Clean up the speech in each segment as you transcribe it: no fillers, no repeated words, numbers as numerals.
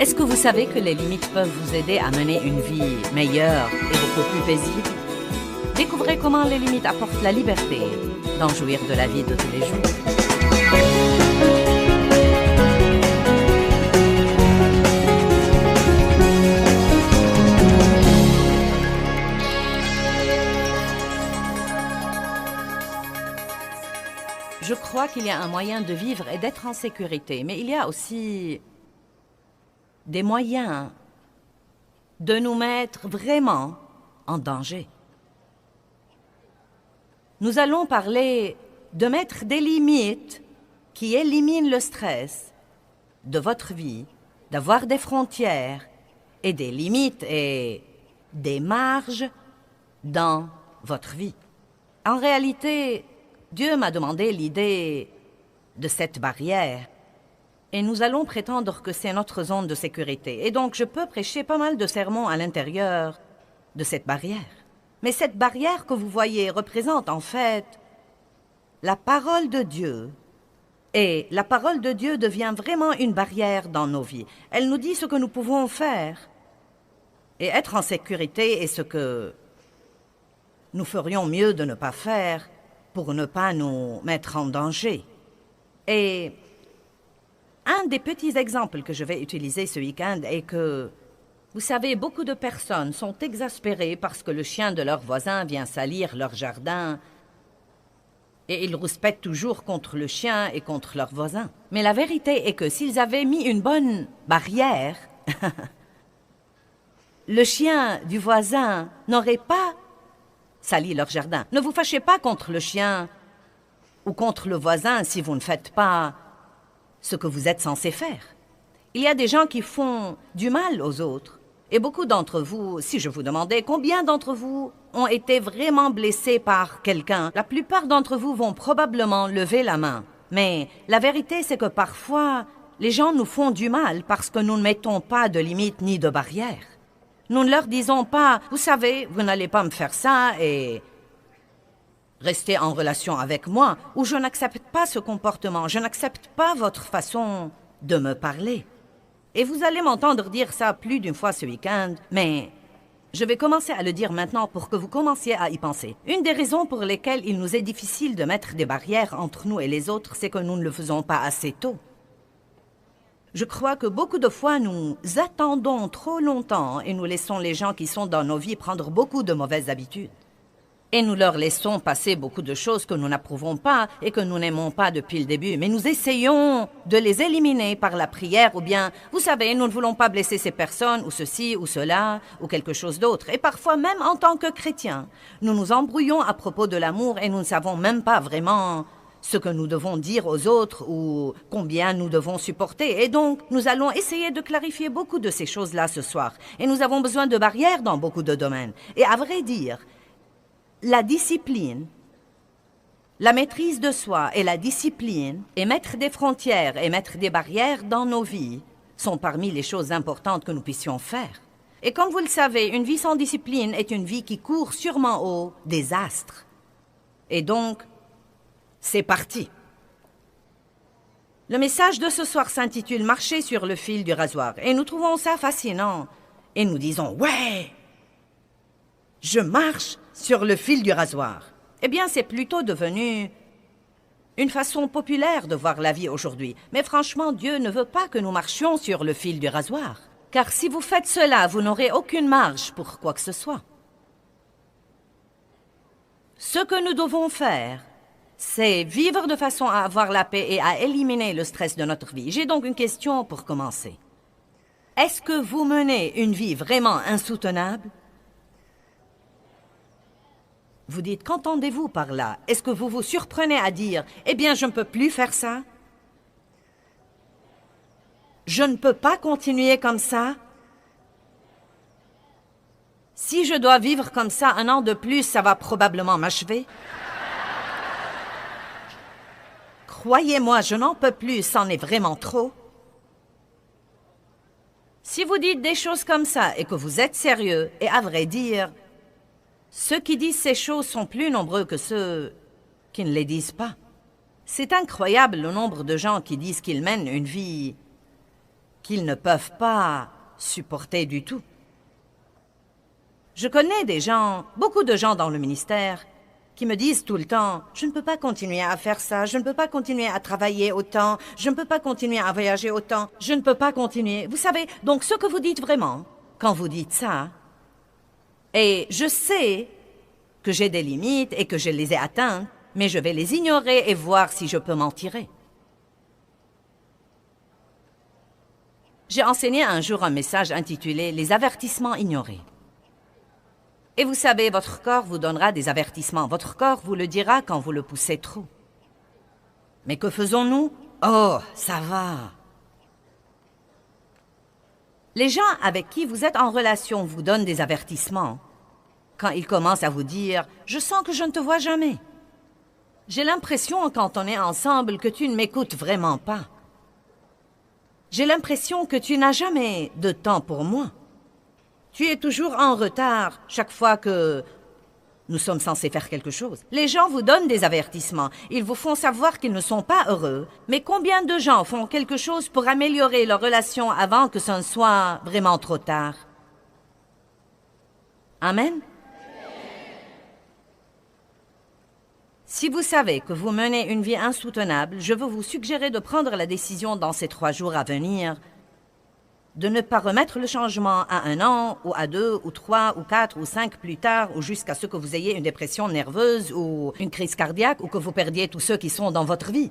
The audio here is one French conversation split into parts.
Est-ce que vous savez que les limites peuvent vous aider à mener une vie meilleure et beaucoup plus paisible? Découvrez comment les limites apportent la liberté d'en jouir de la vie de tous les jours. Je crois qu'il y a un moyen de vivre et d'être en sécurité, mais il y a aussi des moyens de nous mettre vraiment en danger. Nous allons parler de mettre des limites qui éliminent le stress de votre vie, d'avoir des frontières et des limites et des marges dans votre vie. En réalité, Dieu m'a demandé l'idée de cette barrière et nous allons prétendre que c'est notre zone de sécurité. Et donc, je peux prêcher pas mal de sermons à l'intérieur de cette barrière. Mais cette barrière que vous voyez représente en fait la parole de Dieu. Et la parole de Dieu devient vraiment une barrière dans nos vies. Elle nous dit ce que nous pouvons faire. Et être en sécurité est ce que nous ferions mieux de ne pas faire pour ne pas nous mettre en danger. Et un des petits exemples que je vais utiliser ce week-end est que, vous savez, beaucoup de personnes sont exaspérées parce que le chien de leur voisin vient salir leur jardin et ils rouspètent toujours contre le chien et contre leur voisin. Mais la vérité est que s'ils avaient mis une bonne barrière, le chien du voisin n'aurait pas sali leur jardin. Ne vous fâchez pas contre le chien ou contre le voisin si vous ne faites pas ce que vous êtes censé faire. Il y a des gens qui font du mal aux autres. Et beaucoup d'entre vous, si je vous demandais combien d'entre vous ont été vraiment blessés par quelqu'un, la plupart d'entre vous vont probablement lever la main. Mais la vérité, c'est que parfois, les gens nous font du mal parce que nous ne mettons pas de limites ni de barrières. Nous ne leur disons pas, vous savez, vous n'allez pas me faire ça et rester en relation avec moi, ou je n'accepte pas ce comportement, je n'accepte pas votre façon de me parler. Et vous allez m'entendre dire ça plus d'une fois ce week-end, mais je vais commencer à le dire maintenant pour que vous commenciez à y penser. Une des raisons pour lesquelles il nous est difficile de mettre des barrières entre nous et les autres, c'est que nous ne le faisons pas assez tôt. Je crois que beaucoup de fois, nous attendons trop longtemps et nous laissons les gens qui sont dans nos vies prendre beaucoup de mauvaises habitudes. Et nous leur laissons passer beaucoup de choses que nous n'approuvons pas et que nous n'aimons pas depuis le début. Mais nous essayons de les éliminer par la prière ou bien, vous savez, nous ne voulons pas blesser ces personnes ou ceci ou cela ou quelque chose d'autre. Et parfois, même en tant que chrétiens, nous nous embrouillons à propos de l'amour et nous ne savons même pas vraiment ce que nous devons dire aux autres ou combien nous devons supporter. Et donc, nous allons essayer de clarifier beaucoup de ces choses-là ce soir. Et nous avons besoin de barrières dans beaucoup de domaines. Et à vrai dire, la discipline, la maîtrise de soi et la discipline, et mettre des frontières et mettre des barrières dans nos vies sont parmi les choses importantes que nous puissions faire. Et comme vous le savez, une vie sans discipline est une vie qui court sûrement au désastre. Et donc, c'est parti. Le message de ce soir s'intitule « Marcher sur le fil du rasoir » et nous trouvons ça fascinant. Et nous disons « Ouais, je marche sur le fil du rasoir ». Eh bien, c'est plutôt devenu une façon populaire de voir la vie aujourd'hui. Mais franchement, Dieu ne veut pas que nous marchions sur le fil du rasoir. Car si vous faites cela, vous n'aurez aucune marge pour quoi que ce soit. Ce que nous devons faire, c'est vivre de façon à avoir la paix et à éliminer le stress de notre vie. J'ai donc une question pour commencer. Est-ce que vous menez une vie vraiment insoutenable? Vous dites, qu'entendez-vous par là? Est-ce que vous vous surprenez à dire, eh bien, je ne peux plus faire ça? Je ne peux pas continuer comme ça? Si je dois vivre comme ça un an de plus, ça va probablement m'achever. Croyez-moi, je n'en peux plus, c'en est vraiment trop. Si vous dites des choses comme ça et que vous êtes sérieux, et à vrai dire, ceux qui disent ces choses sont plus nombreux que ceux qui ne les disent pas. C'est incroyable le nombre de gens qui disent qu'ils mènent une vie qu'ils ne peuvent pas supporter du tout. Je connais des gens, beaucoup de gens dans le ministère, qui me disent tout le temps « Je ne peux pas continuer à faire ça, je ne peux pas continuer à travailler autant, je ne peux pas continuer à voyager autant, je ne peux pas continuer. » Vous savez, donc ce que vous dites vraiment, quand vous dites ça, et je sais que j'ai des limites et que je les ai atteintes, mais je vais les ignorer et voir si je peux m'en tirer. J'ai enseigné un jour un message intitulé « Les avertissements ignorés ». Et vous savez, votre corps vous donnera des avertissements. Votre corps vous le dira quand vous le poussez trop. Mais que faisons-nous? Oh, ça va. Les gens avec qui vous êtes en relation vous donnent des avertissements. Quand ils commencent à vous dire « Je sens que je ne te vois jamais. J'ai l'impression, quand on est ensemble, que tu ne m'écoutes vraiment pas. J'ai l'impression que tu n'as jamais de temps pour moi. Tu es toujours en retard chaque fois que nous sommes censés faire quelque chose. » Les gens vous donnent des avertissements. Ils vous font savoir qu'ils ne sont pas heureux. Mais combien de gens font quelque chose pour améliorer leur relation avant que ce ne soit vraiment trop tard? Amen? Si vous savez que vous menez une vie insoutenable, je veux vous suggérer de prendre la décision dans ces 3 jours à venir de ne pas remettre le changement à 1 an, ou à 2, ou 3, ou 4, ou 5 plus tard, ou jusqu'à ce que vous ayez une dépression nerveuse, ou une crise cardiaque, ou que vous perdiez tous ceux qui sont dans votre vie.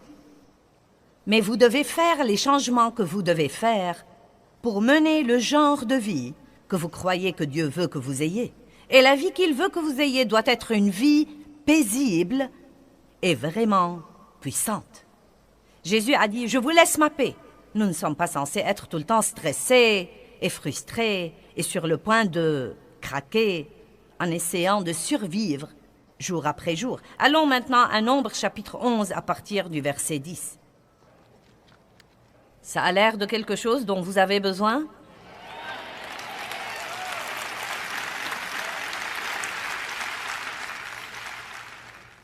Mais vous devez faire les changements que vous devez faire pour mener le genre de vie que vous croyez que Dieu veut que vous ayez. Et la vie qu'il veut que vous ayez doit être une vie paisible et vraiment puissante. Jésus a dit « Je vous laisse ma paix ». Nous ne sommes pas censés être tout le temps stressés et frustrés et sur le point de craquer en essayant de survivre jour après jour. Allons maintenant à Nombre chapitre 11 à partir du verset 10. Ça a l'air de quelque chose dont vous avez besoin?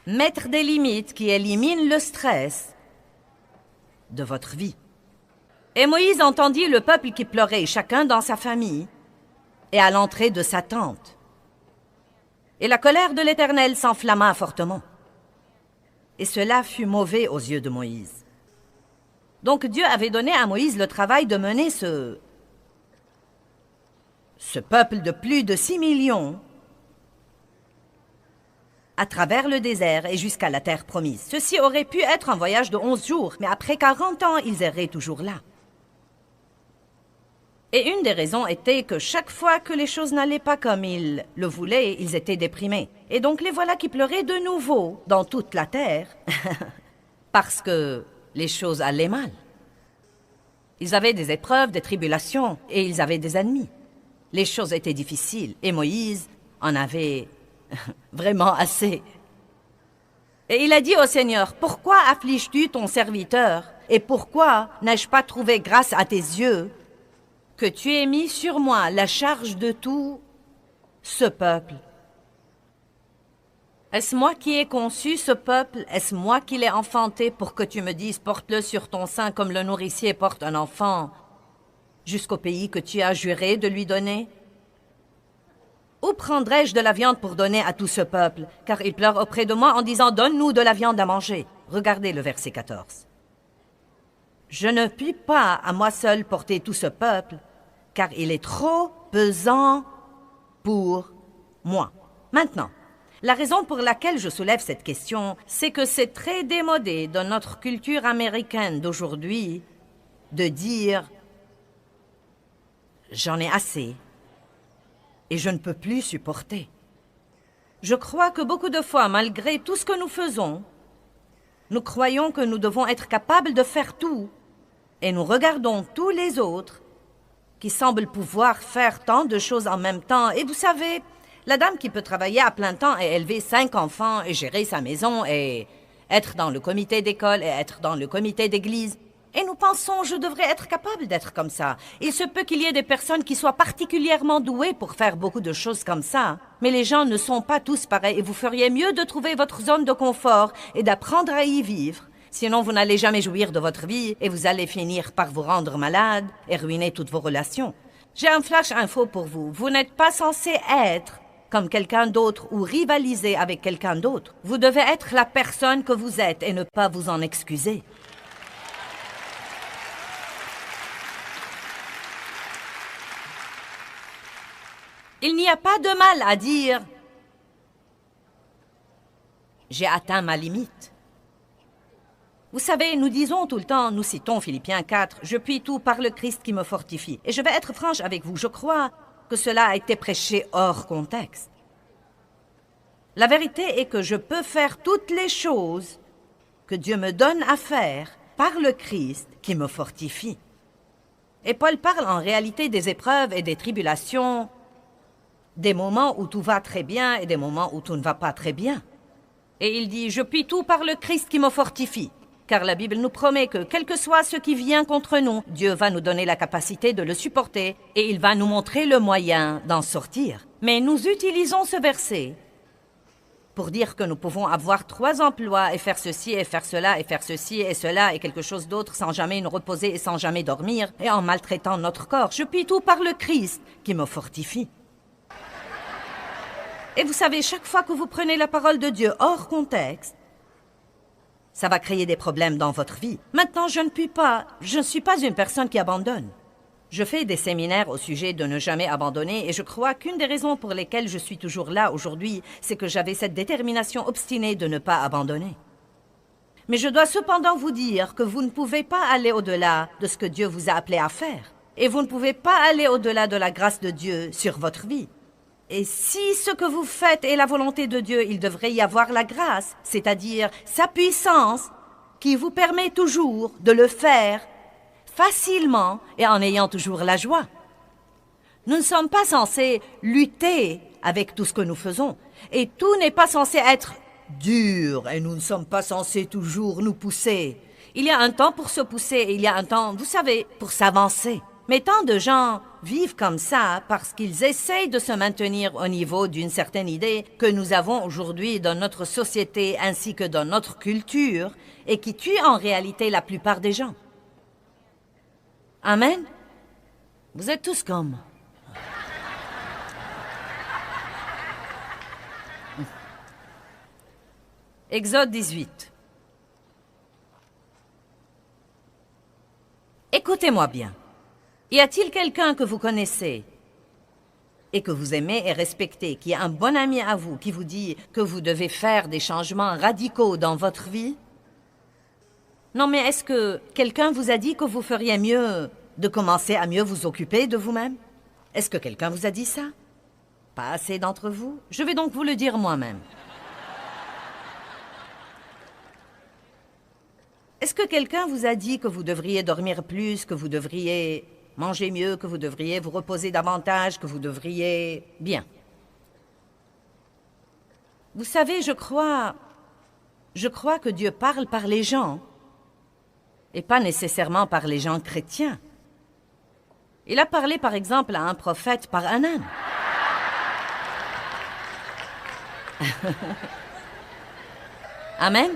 Mettre des limites qui éliminent le stress de votre vie. Et Moïse entendit le peuple qui pleurait, chacun dans sa famille, et à l'entrée de sa tente. Et la colère de l'Éternel s'enflamma fortement. Et cela fut mauvais aux yeux de Moïse. Donc Dieu avait donné à Moïse le travail de mener ce peuple de plus de 6 millions à travers le désert et jusqu'à la terre promise. Ceci aurait pu être un voyage de 11 jours, mais après 40 ans, ils erraient toujours là. Et une des raisons était que chaque fois que les choses n'allaient pas comme ils le voulaient, ils étaient déprimés. Et donc les voilà qui pleuraient de nouveau dans toute la terre, parce que les choses allaient mal. Ils avaient des épreuves, des tribulations, et ils avaient des ennemis. Les choses étaient difficiles, et Moïse en avait vraiment assez. Et il a dit au Seigneur, « Pourquoi affliges-tu ton serviteur? Et pourquoi n'ai-je pas trouvé grâce à tes yeux que tu aies mis sur moi la charge de tout ce peuple? Est-ce moi qui ai conçu ce peuple? Est-ce moi qui l'ai enfanté pour que tu me dises, porte-le sur ton sein comme le nourricier porte un enfant, jusqu'au pays que tu as juré de lui donner? Où prendrais-je de la viande pour donner à tout ce peuple? Car ils pleurent auprès de moi en disant, donne-nous de la viande à manger. » Regardez le verset 14. Je ne puis pas à moi seul porter tout ce peuple, car il est trop pesant pour moi. Maintenant, la raison pour laquelle je soulève cette question, c'est que c'est très démodé dans notre culture américaine d'aujourd'hui de dire « j'en ai assez et je ne peux plus supporter ». Je crois que beaucoup de fois, malgré tout ce que nous faisons, nous croyons que nous devons être capables de faire tout et nous regardons tous les autres qui semblent pouvoir faire tant de choses en même temps. Et vous savez, la dame qui peut travailler à plein temps et élever 5 enfants et gérer sa maison et être dans le comité d'école et être dans le comité d'église. Et nous pensons, je devrais être capable d'être comme ça. Il se peut qu'il y ait des personnes qui soient particulièrement douées pour faire beaucoup de choses comme ça. Mais les gens ne sont pas tous pareils et vous feriez mieux de trouver votre zone de confort et d'apprendre à y vivre Sinon, vous n'allez jamais jouir de votre vie et vous allez finir par vous rendre malade et ruiner toutes vos relations. J'ai un flash info pour vous. Vous n'êtes pas censé être comme quelqu'un d'autre ou rivaliser avec quelqu'un d'autre. Vous devez être la personne que vous êtes et ne pas vous en excuser. Il n'y a pas de mal à dire « J'ai atteint ma limite ». Vous savez, nous disons tout le temps, nous citons Philippiens 4, « Je puis tout par le Christ qui me fortifie ». Et je vais être franche avec vous, je crois que cela a été prêché hors contexte. La vérité est que je peux faire toutes les choses que Dieu me donne à faire par le Christ qui me fortifie. Et Paul parle en réalité des épreuves et des tribulations, des moments où tout va très bien et des moments où tout ne va pas très bien. Et il dit « Je puis tout par le Christ qui me fortifie ». Car la Bible nous promet que, quel que soit ce qui vient contre nous, Dieu va nous donner la capacité de le supporter et il va nous montrer le moyen d'en sortir. Mais nous utilisons ce verset pour dire que nous pouvons avoir 3 emplois et faire ceci et faire cela et faire ceci et cela et quelque chose d'autre sans jamais nous reposer et sans jamais dormir et en maltraitant notre corps. Je puis tout par le Christ qui me fortifie. Et vous savez, chaque fois que vous prenez la parole de Dieu hors contexte, ça va créer des problèmes dans votre vie. Maintenant, je ne suis pas une personne qui abandonne. Je fais des séminaires au sujet de ne jamais abandonner et je crois qu'une des raisons pour lesquelles je suis toujours là aujourd'hui, c'est que j'avais cette détermination obstinée de ne pas abandonner. Mais je dois cependant vous dire que vous ne pouvez pas aller au-delà de ce que Dieu vous a appelé à faire. Et vous ne pouvez pas aller au-delà de la grâce de Dieu sur votre vie. Et si ce que vous faites est la volonté de Dieu, il devrait y avoir la grâce, c'est-à-dire sa puissance, qui vous permet toujours de le faire facilement et en ayant toujours la joie. Nous ne sommes pas censés lutter avec tout ce que nous faisons. Et tout n'est pas censé être dur et nous ne sommes pas censés toujours nous pousser. Il y a un temps pour se pousser et il y a un temps, vous savez, pour s'avancer. Mais tant de gens vivent comme ça parce qu'ils essayent de se maintenir au niveau d'une certaine idée que nous avons aujourd'hui dans notre société ainsi que dans notre culture et qui tue en réalité la plupart des gens. Amen. Vous êtes tous comme... Exode 18. Écoutez-moi bien. Y a-t-il quelqu'un que vous connaissez et que vous aimez et respectez, qui est un bon ami à vous, qui vous dit que vous devez faire des changements radicaux dans votre vie? Non, mais est-ce que quelqu'un vous a dit que vous feriez mieux de commencer à mieux vous occuper de vous-même? Est-ce que quelqu'un vous a dit ça? Pas assez d'entre vous? Je vais donc vous le dire moi-même. Est-ce que quelqu'un vous a dit que vous devriez dormir plus, que vous devriez manger mieux, que vous devriez vous reposer davantage, que vous devriez... Bien. Vous savez, je crois que Dieu parle par les gens, et pas nécessairement par les gens chrétiens. Il a parlé, par exemple, à un prophète par un âne. Amen.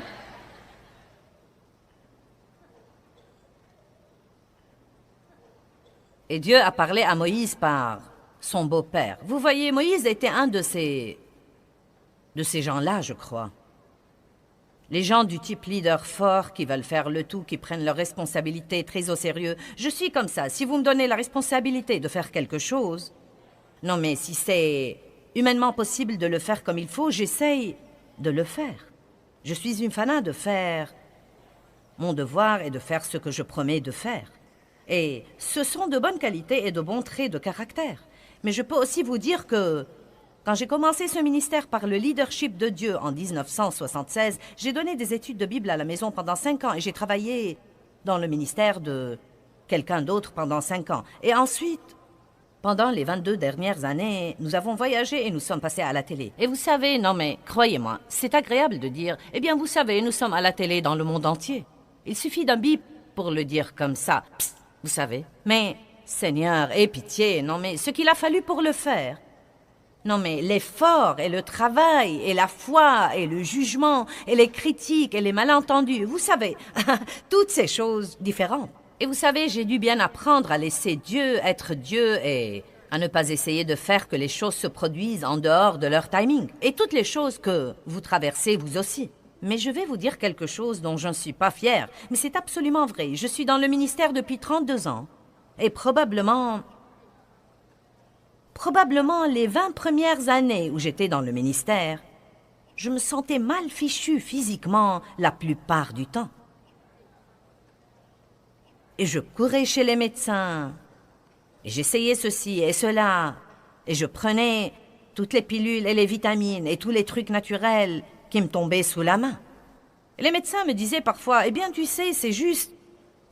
Et Dieu a parlé à Moïse par son beau-père. Vous voyez, Moïse était un de ces gens-là, je crois. Les gens du type leader fort qui veulent faire le tout, qui prennent leurs responsabilités très au sérieux. Je suis comme ça. Si vous me donnez la responsabilité de faire quelque chose, non mais si c'est humainement possible de le faire comme il faut, j'essaye de le faire. Je suis une fanat de faire mon devoir et de faire ce que je promets de faire. Et ce sont de bonnes qualités et de bons traits de caractère. Mais je peux aussi vous dire que quand j'ai commencé ce ministère par le leadership de Dieu en 1976, j'ai donné des études de Bible à la maison pendant 5 ans et j'ai travaillé dans le ministère de quelqu'un d'autre pendant 5 ans. Et ensuite, pendant les 22 dernières années, nous avons voyagé et nous sommes passés à la télé. Et vous savez, non mais croyez-moi, c'est agréable de dire « Eh bien, vous savez, nous sommes à la télé dans le monde entier. » Il suffit d'un bip pour le dire comme ça. Psst. Vous savez, mais, Seigneur, aie pitié, non mais ce qu'il a fallu pour le faire, Non mais l'effort et le travail et la foi et le jugement et les critiques et les malentendus, vous savez, toutes ces choses différentes. Et vous savez, j'ai dû bien apprendre à laisser Dieu être Dieu et à ne pas essayer de faire que les choses se produisent en dehors de leur timing. Et toutes les choses que vous traversez vous aussi. Mais je vais vous dire quelque chose dont je ne suis pas fière, mais c'est absolument vrai. Je suis dans le ministère depuis 32 ans. Et probablement les 20 premières années où j'étais dans le ministère, je me sentais mal fichue physiquement la plupart du temps. Et je courais chez les médecins, et j'essayais ceci et cela, et je prenais toutes les pilules et les vitamines et tous les trucs naturels qui me tombaient sous la main. Et les médecins me disaient parfois, « Eh bien, tu sais, c'est juste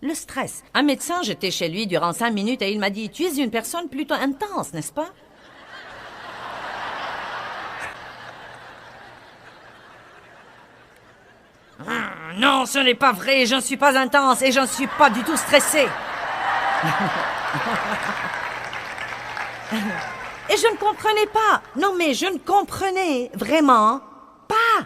le stress. » Un médecin, j'étais chez lui durant 5 minutes et il m'a dit, « Tu es une personne plutôt intense, n'est-ce pas? » Non, ce n'est pas vrai, je ne suis pas intense et je ne suis pas du tout stressée. Et je ne comprenais pas. Non, mais je ne comprenais vraiment pas.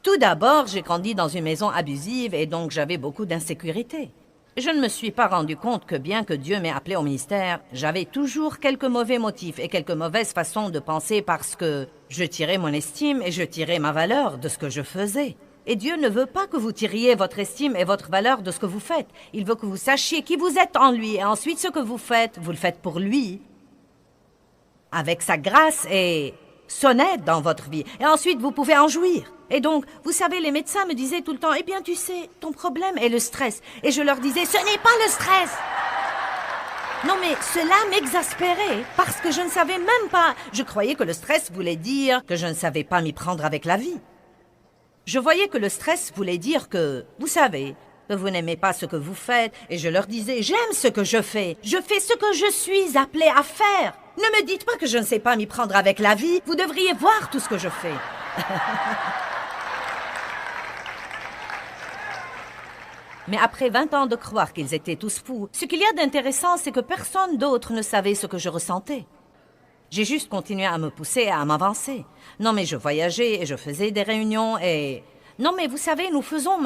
Tout d'abord, j'ai grandi dans une maison abusive et donc j'avais beaucoup d'insécurité. Je ne me suis pas rendu compte que bien que Dieu m'ait appelé au ministère, j'avais toujours quelques mauvais motifs et quelques mauvaises façons de penser parce que je tirais mon estime et je tirais ma valeur de ce que je faisais. Et Dieu ne veut pas que vous tiriez votre estime et votre valeur de ce que vous faites. Il veut que vous sachiez qui vous êtes en lui. Et ensuite, ce que vous le faites pour lui. Avec sa grâce et son aide dans votre vie. Et ensuite, vous pouvez en jouir. Et donc, vous savez, les médecins me disaient tout le temps, « Eh bien, tu sais, ton problème est le stress. » Et je leur disais, « Ce n'est pas le stress. » Non, mais cela m'exaspérait parce que je ne savais même pas. Je croyais que le stress voulait dire que je ne savais pas m'y prendre avec la vie. Je voyais que le stress voulait dire que, vous savez, que vous n'aimez pas ce que vous faites, et je leur disais, j'aime ce que je fais ce que je suis appelée à faire. Ne me dites pas que je ne sais pas m'y prendre avec la vie, vous devriez voir tout ce que je fais. Mais après 20 ans de croire qu'ils étaient tous fous, ce qu'il y a d'intéressant, c'est que personne d'autre ne savait ce que je ressentais. J'ai juste continué à me pousser et à m'avancer. Non, mais je voyageais et je faisais des réunions et... Non, mais vous savez, nous faisons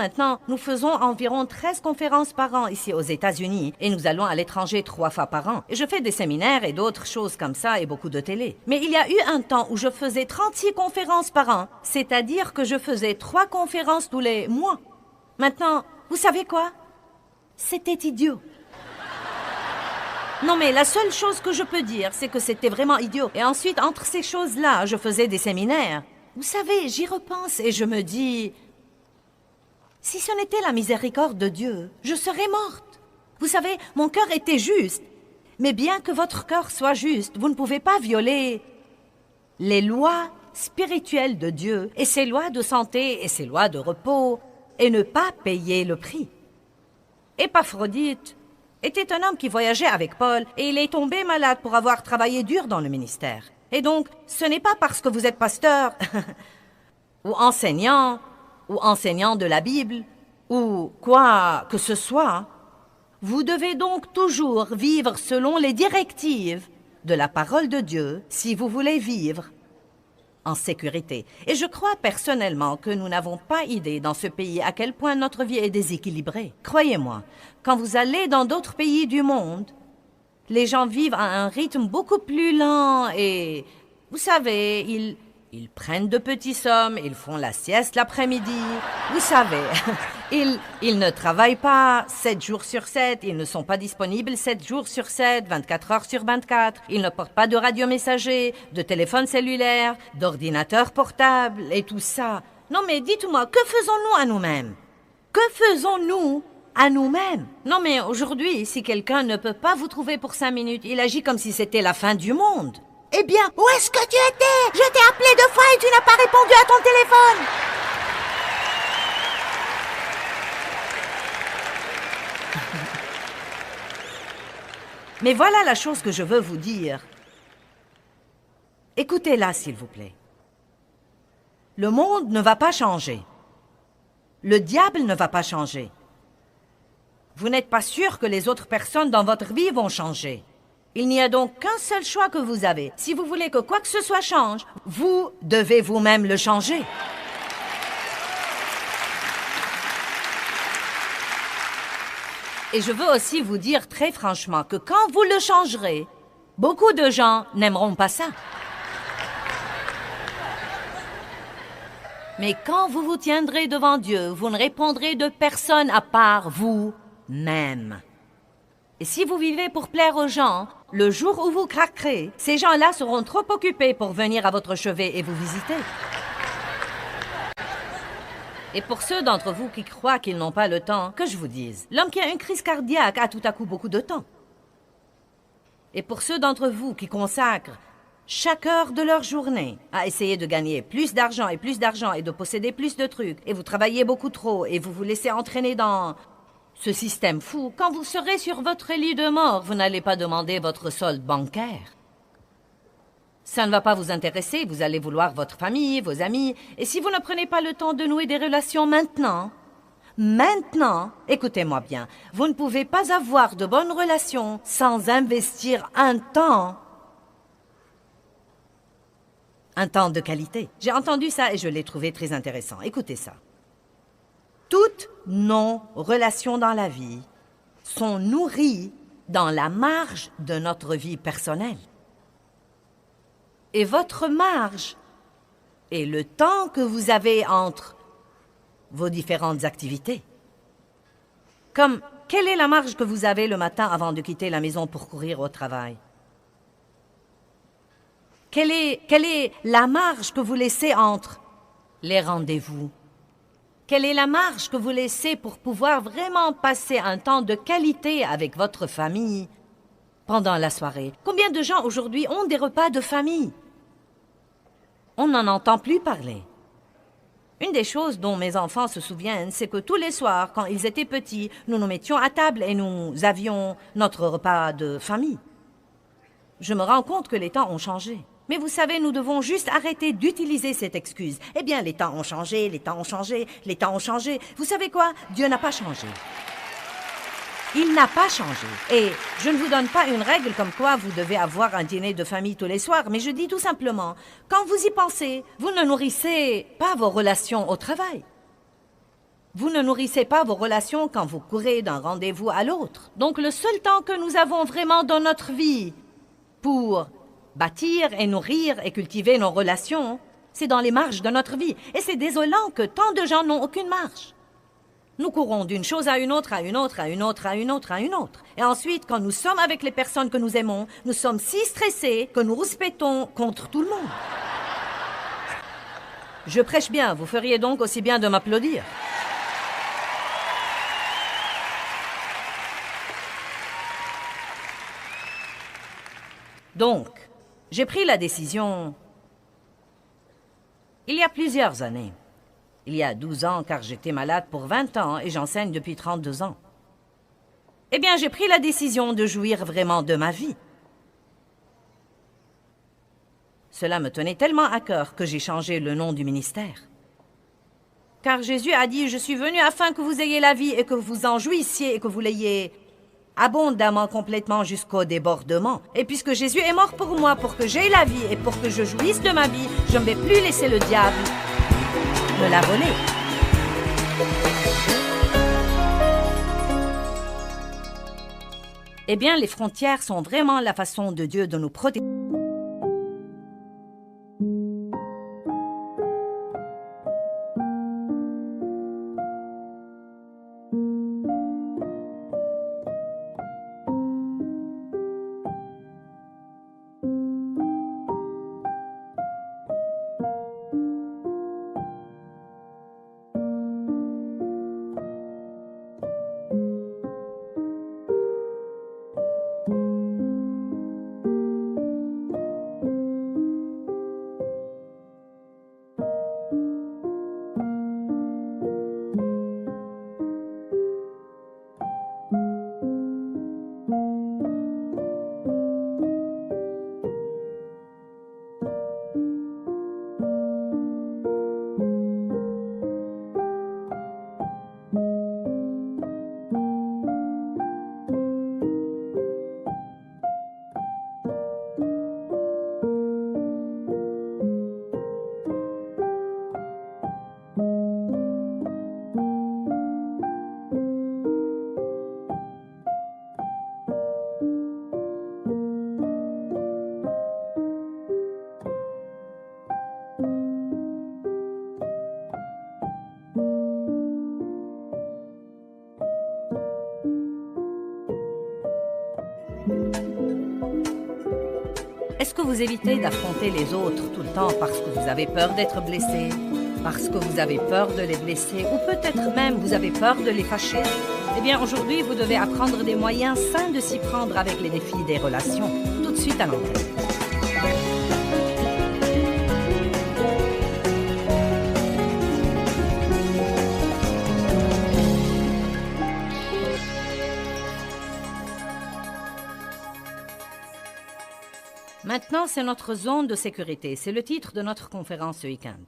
environ 13 conférences par an ici aux États-Unis et nous allons à l'étranger 3 fois par an. Et je fais des séminaires et d'autres choses comme ça et beaucoup de télé. Mais il y a eu un temps où je faisais 36 conférences par an, c'est-à-dire que je faisais 3 conférences tous les mois. Maintenant, vous savez quoi? C'était idiot. Non, mais la seule chose que je peux dire, c'est que c'était vraiment idiot. Et ensuite, entre ces choses-là, je faisais des séminaires. Vous savez, j'y repense et je me dis... Si ce n'était la miséricorde de Dieu, je serais morte. Vous savez, mon cœur était juste. Mais bien que votre cœur soit juste, vous ne pouvez pas violer les lois spirituelles de Dieu et ses lois de santé et ses lois de repos et ne pas payer le prix. Épaphrodite était un homme qui voyageait avec Paul et il est tombé malade pour avoir travaillé dur dans le ministère. Et donc, ce n'est pas parce que vous êtes pasteur ou enseignant de la Bible ou quoi que ce soit. Vous devez donc toujours vivre selon les directives de la parole de Dieu si vous voulez vivre en sécurité. Et je crois personnellement que nous n'avons pas idée dans ce pays à quel point notre vie est déséquilibrée. Croyez-moi, quand vous allez dans d'autres pays du monde, les gens vivent à un rythme beaucoup plus lent et, vous savez, ils prennent de petits sommes, ils font la sieste l'après-midi. Vous savez, ils ne travaillent pas 7 jours sur 7, ils ne sont pas disponibles 7 jours sur 7, 24 heures sur 24. Ils ne portent pas de radiomessager, de téléphone cellulaire, d'ordinateur portable et tout ça. Non mais dites-moi, que faisons-nous à nous-mêmes? Que faisons-nous à nous-mêmes? Non mais aujourd'hui, si quelqu'un ne peut pas vous trouver pour 5 minutes, il agit comme si c'était la fin du monde. Eh bien, où est-ce que tu étais? Je t'ai appelé 2 fois et tu n'as pas répondu à ton téléphone. Mais voilà la chose que je veux vous dire. Écoutez-la, s'il vous plaît. Le monde ne va pas changer. Le diable ne va pas changer. Vous n'êtes pas sûr que les autres personnes dans votre vie vont changer. Il n'y a donc qu'un seul choix que vous avez. Si vous voulez que quoi que ce soit change, vous devez vous-même le changer. Et je veux aussi vous dire très franchement que quand vous le changerez, beaucoup de gens n'aimeront pas ça. Mais quand vous vous tiendrez devant Dieu, vous ne répondrez de personne à part vous-même. Et si vous vivez pour plaire aux gens, le jour où vous craquerez, ces gens-là seront trop occupés pour venir à votre chevet et vous visiter. Et pour ceux d'entre vous qui croient qu'ils n'ont pas le temps, que je vous dise, l'homme qui a une crise cardiaque a tout à coup beaucoup de temps. Et pour ceux d'entre vous qui consacrent chaque heure de leur journée à essayer de gagner plus d'argent et de posséder plus de trucs, et vous travaillez beaucoup trop, et vous vous laissez entraîner dans ce système fou, quand vous serez sur votre lit de mort, vous n'allez pas demander votre solde bancaire. Ça ne va pas vous intéresser, vous allez vouloir votre famille, vos amis, et si vous ne prenez pas le temps de nouer des relations maintenant, écoutez-moi bien, vous ne pouvez pas avoir de bonnes relations sans investir un temps de qualité. J'ai entendu ça et je l'ai trouvé très intéressant. Écoutez ça. Toutes nos relations dans la vie sont nourries dans la marge de notre vie personnelle. Et votre marge est le temps que vous avez entre vos différentes activités. Comme, quelle est la marge que vous avez le matin avant de quitter la maison pour courir au travail? Quelle est la marge que vous laissez entre les rendez-vous? Quelle est la marge que vous laissez pour pouvoir vraiment passer un temps de qualité avec votre famille pendant la soirée? Combien de gens aujourd'hui ont des repas de famille? On n'en entend plus parler. Une des choses dont mes enfants se souviennent, c'est que tous les soirs, quand ils étaient petits, nous nous mettions à table et nous avions notre repas de famille. Je me rends compte que les temps ont changé. Mais vous savez, nous devons juste arrêter d'utiliser cette excuse. Eh bien, les temps ont changé, les temps ont changé, les temps ont changé. Vous savez quoi? Dieu n'a pas changé. Il n'a pas changé. Et je ne vous donne pas une règle comme quoi vous devez avoir un dîner de famille tous les soirs, mais je dis tout simplement, quand vous y pensez, vous ne nourrissez pas vos relations au travail. Vous ne nourrissez pas vos relations quand vous courez d'un rendez-vous à l'autre. Donc le seul temps que nous avons vraiment dans notre vie pour bâtir et nourrir et cultiver nos relations, c'est dans les marges de notre vie. Et c'est désolant que tant de gens n'ont aucune marge. Nous courons d'une chose à une autre, à une autre, à une autre, à une autre, à une autre. Et ensuite, quand nous sommes avec les personnes que nous aimons, nous sommes si stressés que nous rouspétons contre tout le monde. Je prêche bien, vous feriez donc aussi bien de m'applaudir. Donc, j'ai pris la décision il y a plusieurs années. Il y a 12 ans, car j'étais malade pour 20 ans et j'enseigne depuis 32 ans. Eh bien, j'ai pris la décision de jouir vraiment de ma vie. Cela me tenait tellement à cœur que j'ai changé le nom du ministère. Car Jésus a dit, je suis venu afin que vous ayez la vie et que vous en jouissiez et que vous l'ayez abondamment, complètement jusqu'au débordement. Et puisque Jésus est mort pour moi, pour que j'aie la vie et pour que je jouisse de ma vie, je ne vais plus laisser le diable me la voler. Eh bien, les frontières sont vraiment la façon de Dieu de nous protéger. Est-ce que vous évitez d'affronter les autres tout le temps parce que vous avez peur d'être blessé, parce que vous avez peur de les blesser, ou peut-être même vous avez peur de les fâcher? Eh bien, aujourd'hui, vous devez apprendre des moyens sains de s'y prendre avec les défis des relations. Tout de suite à l'antenne. Maintenant, c'est notre zone de sécurité. C'est le titre de notre conférence ce week-end.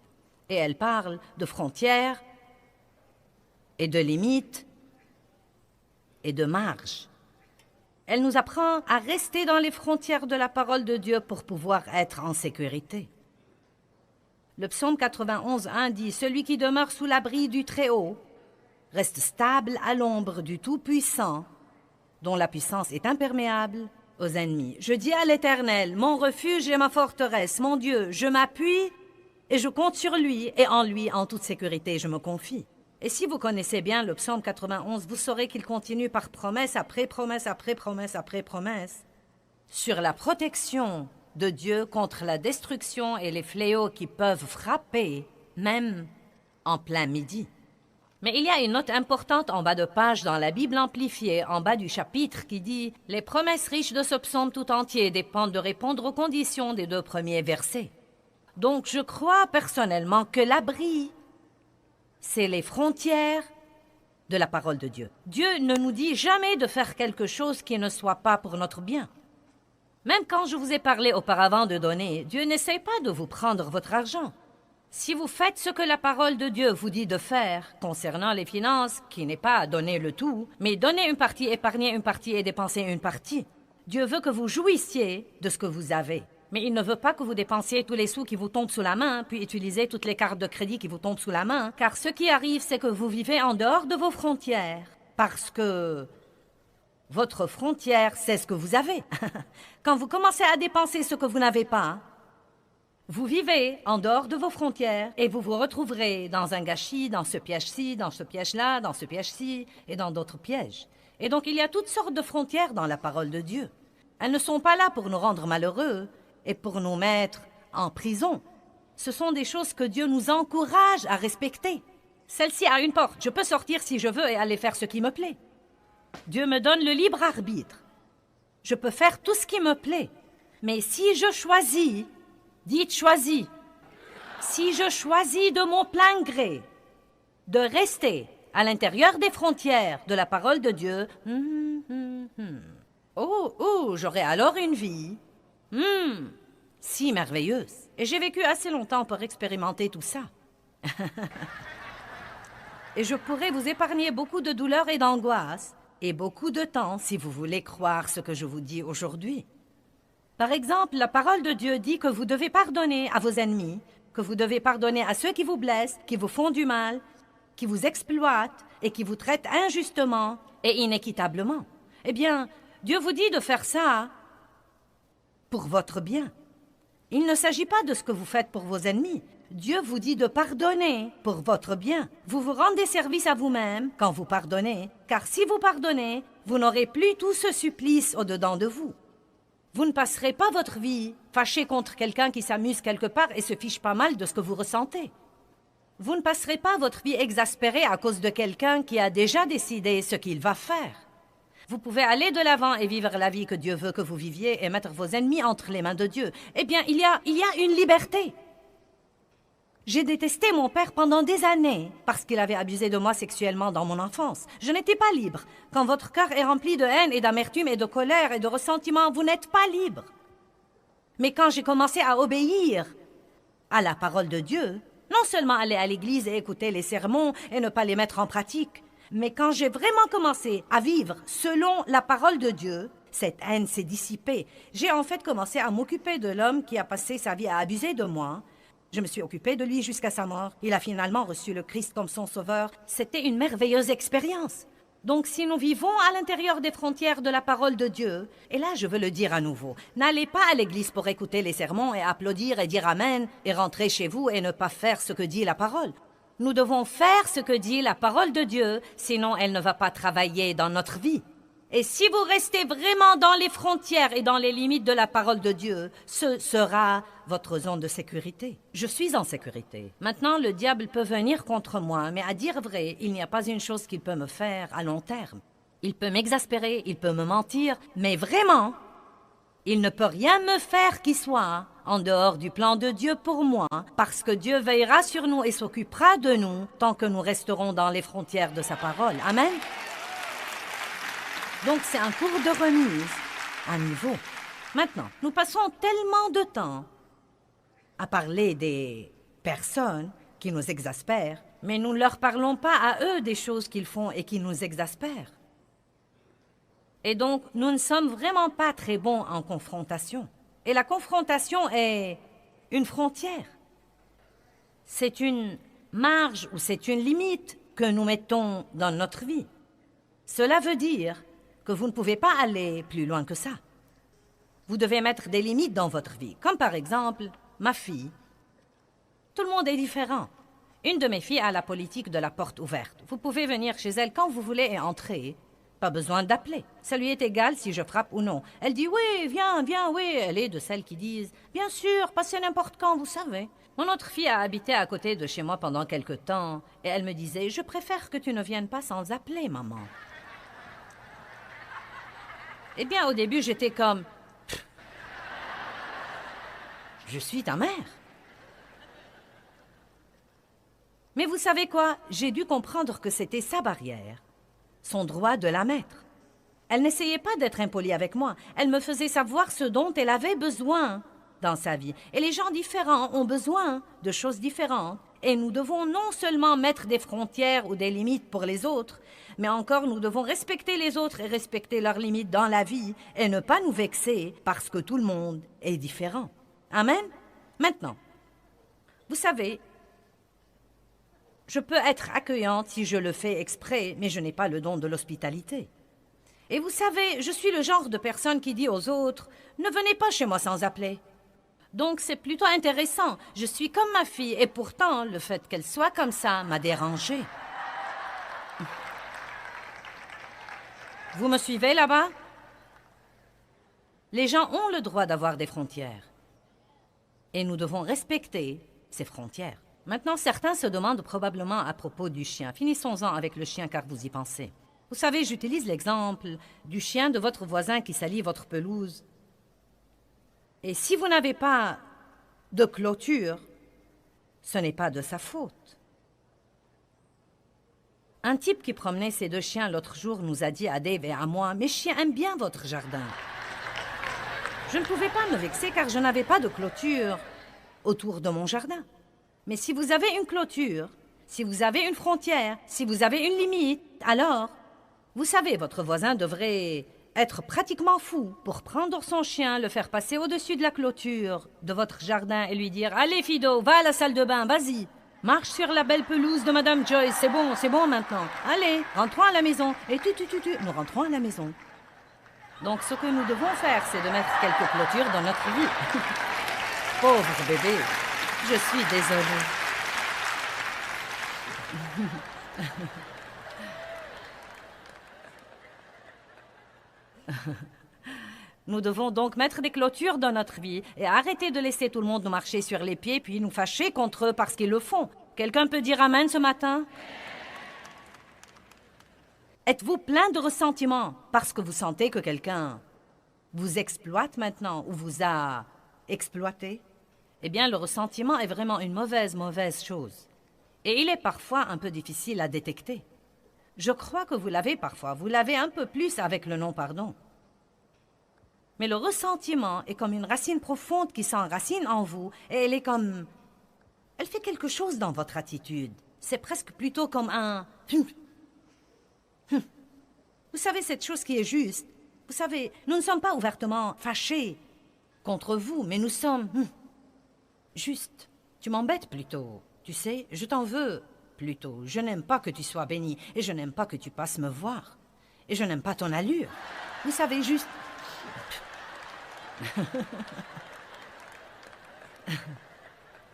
Et elle parle de frontières et de limites et de marges. Elle nous apprend à rester dans les frontières de la parole de Dieu pour pouvoir être en sécurité. Le psaume 91:1 dit « Celui qui demeure sous l'abri du Très-Haut reste stable à l'ombre du Tout-Puissant, dont la puissance est imperméable aux ennemis. Je dis à l'Éternel, mon refuge et ma forteresse, mon Dieu, je m'appuie et je compte sur lui, et en lui, en toute sécurité, je me confie. » Et si vous connaissez bien le psaume 91, vous saurez qu'il continue par promesse après promesse après promesse après promesse sur la protection de Dieu contre la destruction et les fléaux qui peuvent frapper, même en plein midi. Mais il y a une note importante en bas de page dans la Bible amplifiée, en bas du chapitre, qui dit « Les promesses riches de ce psaume tout entier dépendent de répondre aux conditions des 2 premiers versets. » Donc je crois personnellement que l'abri, c'est les frontières de la parole de Dieu. Dieu ne nous dit jamais de faire quelque chose qui ne soit pas pour notre bien. Même quand je vous ai parlé auparavant de donner, Dieu n'essaie pas de vous prendre votre argent. Si vous faites ce que la parole de Dieu vous dit de faire concernant les finances, qui n'est pas donner le tout, mais donner une partie, épargner une partie et dépenser une partie, Dieu veut que vous jouissiez de ce que vous avez. Mais il ne veut pas que vous dépensiez tous les sous qui vous tombent sous la main, puis utilisez toutes les cartes de crédit qui vous tombent sous la main, car ce qui arrive, c'est que vous vivez en dehors de vos frontières, parce que votre frontière, c'est ce que vous avez. Quand vous commencez à dépenser ce que vous n'avez pas, vous vivez en dehors de vos frontières et vous vous retrouverez dans un gâchis, dans ce piège-ci, dans ce piège-là, dans ce piège-ci et dans d'autres pièges. Et donc il y a toutes sortes de frontières dans la parole de Dieu. Elles ne sont pas là pour nous rendre malheureux et pour nous mettre en prison. Ce sont des choses que Dieu nous encourage à respecter. Celle-ci a une porte. Je peux sortir si je veux et aller faire ce qui me plaît. Dieu me donne le libre arbitre. Je peux faire tout ce qui me plaît. Mais si je choisis, dites choisis, si je choisis de mon plein gré de rester à l'intérieur des frontières de la parole de Dieu, j'aurai alors une vie si merveilleuse. Et j'ai vécu assez longtemps pour expérimenter tout ça. Et je pourrais vous épargner beaucoup de douleurs et d'angoisses et beaucoup de temps si vous voulez croire ce que je vous dis aujourd'hui. Par exemple, la parole de Dieu dit que vous devez pardonner à vos ennemis, que vous devez pardonner à ceux qui vous blessent, qui vous font du mal, qui vous exploitent et qui vous traitent injustement et inéquitablement. Eh bien, Dieu vous dit de faire ça pour votre bien. Il ne s'agit pas de ce que vous faites pour vos ennemis. Dieu vous dit de pardonner pour votre bien. Vous vous rendez service à vous-même quand vous pardonnez, car si vous pardonnez, vous n'aurez plus tout ce supplice au-dedans de vous. Vous ne passerez pas votre vie fâché contre quelqu'un qui s'amuse quelque part et se fiche pas mal de ce que vous ressentez. Vous ne passerez pas votre vie exaspérée à cause de quelqu'un qui a déjà décidé ce qu'il va faire. Vous pouvez aller de l'avant et vivre la vie que Dieu veut que vous viviez et mettre vos ennemis entre les mains de Dieu. Eh bien, il y a une liberté. J'ai détesté mon père pendant des années parce qu'il avait abusé de moi sexuellement dans mon enfance. Je n'étais pas libre. Quand votre cœur est rempli de haine et d'amertume et de colère et de ressentiment, vous n'êtes pas libre. Mais quand j'ai commencé à obéir à la parole de Dieu, non seulement aller à l'église et écouter les sermons et ne pas les mettre en pratique, mais quand j'ai vraiment commencé à vivre selon la parole de Dieu, cette haine s'est dissipée. J'ai en fait commencé à m'occuper de l'homme qui a passé sa vie à abuser de moi. Je me suis occupée de lui jusqu'à sa mort. Il a finalement reçu le Christ comme son sauveur. C'était une merveilleuse expérience. Donc si nous vivons à l'intérieur des frontières de la parole de Dieu, et là je veux le dire à nouveau, n'allez pas à l'église pour écouter les sermons et applaudir et dire Amen et rentrer chez vous et ne pas faire ce que dit la parole. Nous devons faire ce que dit la parole de Dieu, sinon elle ne va pas travailler dans notre vie. Et si vous restez vraiment dans les frontières et dans les limites de la parole de Dieu, ce sera votre zone de sécurité. Je suis en sécurité. Maintenant, le diable peut venir contre moi, mais à dire vrai, il n'y a pas une chose qu'il peut me faire à long terme. Il peut m'exaspérer, il peut me mentir, mais vraiment, il ne peut rien me faire qui soit en dehors du plan de Dieu pour moi, parce que Dieu veillera sur nous et s'occupera de nous tant que nous resterons dans les frontières de sa parole. Amen. Donc c'est un cours de remise à niveau. Maintenant, nous passons tellement de temps à parler des personnes qui nous exaspèrent, mais nous ne leur parlons pas à eux des choses qu'ils font et qui nous exaspèrent. Et donc, nous ne sommes vraiment pas très bons en confrontation. Et la confrontation est une frontière. C'est une marge ou c'est une limite que nous mettons dans notre vie. Cela veut dire que vous ne pouvez pas aller plus loin que ça. Vous devez mettre des limites dans votre vie, comme par exemple ma fille. Tout le monde est différent. Une de mes filles a la politique de la porte ouverte. Vous pouvez venir chez elle quand vous voulez et entrer. Pas besoin d'appeler. Ça lui est égal si je frappe ou non. Elle dit « Oui, viens, viens, oui ». Elle est de celles qui disent « Bien sûr, passez n'importe quand, vous savez ». Mon autre fille a habité à côté de chez moi pendant quelque temps et elle me disait « Je préfère que tu ne viennes pas sans appeler, maman ». Eh bien, au début, j'étais comme « Je suis ta mère ». Mais vous savez quoi? J'ai dû comprendre que c'était sa barrière. Son droit de la mettre. Elle n'essayait pas d'être impolie avec moi. Elle me faisait savoir ce dont elle avait besoin dans sa vie. Et les gens différents ont besoin de choses différentes. Et nous devons non seulement mettre des frontières ou des limites pour les autres, mais encore nous devons respecter les autres et respecter leurs limites dans la vie et ne pas nous vexer parce que tout le monde est différent. Amen? Maintenant, vous savez, je peux être accueillante si je le fais exprès, mais je n'ai pas le don de l'hospitalité. Et vous savez, je suis le genre de personne qui dit aux autres « Ne venez pas chez moi sans appeler ». Donc c'est plutôt intéressant. Je suis comme ma fille, et pourtant, le fait qu'elle soit comme ça m'a dérangée. Vous me suivez là-bas? Les gens ont le droit d'avoir des frontières. Et nous devons respecter ces frontières. Maintenant, certains se demandent probablement à propos du chien. Finissons-en avec le chien car vous y pensez. Vous savez, j'utilise l'exemple du chien de votre voisin qui salit votre pelouse. Et si vous n'avez pas de clôture, ce n'est pas de sa faute. Un type qui promenait ses deux chiens l'autre jour nous a dit à Dave et à moi « Mes chiens aiment bien votre jardin ». Je ne pouvais pas me vexer car je n'avais pas de clôture autour de mon jardin. Mais si vous avez une clôture, si vous avez une frontière, si vous avez une limite, alors, vous savez, votre voisin devrait être pratiquement fou pour prendre son chien, le faire passer au-dessus de la clôture de votre jardin et lui dire « Allez, Fido, va à la salle de bain, vas-y, marche sur la belle pelouse de Madame Joyce, c'est bon maintenant. Allez, rentrons à la maison. » Et nous rentrons à la maison. Donc, ce que nous devons faire, c'est de mettre quelques clôtures dans notre vie. Pauvre bébé. Je suis désolée. Nous devons donc mettre des clôtures dans notre vie et arrêter de laisser tout le monde nous marcher sur les pieds puis nous fâcher contre eux parce qu'ils le font. Quelqu'un peut dire Amen ce matin? Êtes-vous plein de ressentiment parce que vous sentez que quelqu'un vous exploite maintenant ou vous a exploité? Eh bien, le ressentiment est vraiment une mauvaise chose. Et il est parfois un peu difficile à détecter. Je crois que vous l'avez parfois. Vous l'avez un peu plus avec le non-pardon. Mais le ressentiment est comme une racine profonde qui s'enracine en vous et elle est comme... Elle fait quelque chose dans votre attitude. C'est presque plutôt comme un... Vous savez, cette chose qui est juste. Vous savez, nous ne sommes pas ouvertement fâchés contre vous, mais nous sommes... Juste, tu m'embêtes plutôt. Tu sais, je t'en veux plutôt. Je n'aime pas que tu sois béni et je n'aime pas que tu passes me voir. Et je n'aime pas ton allure. Vous savez, juste...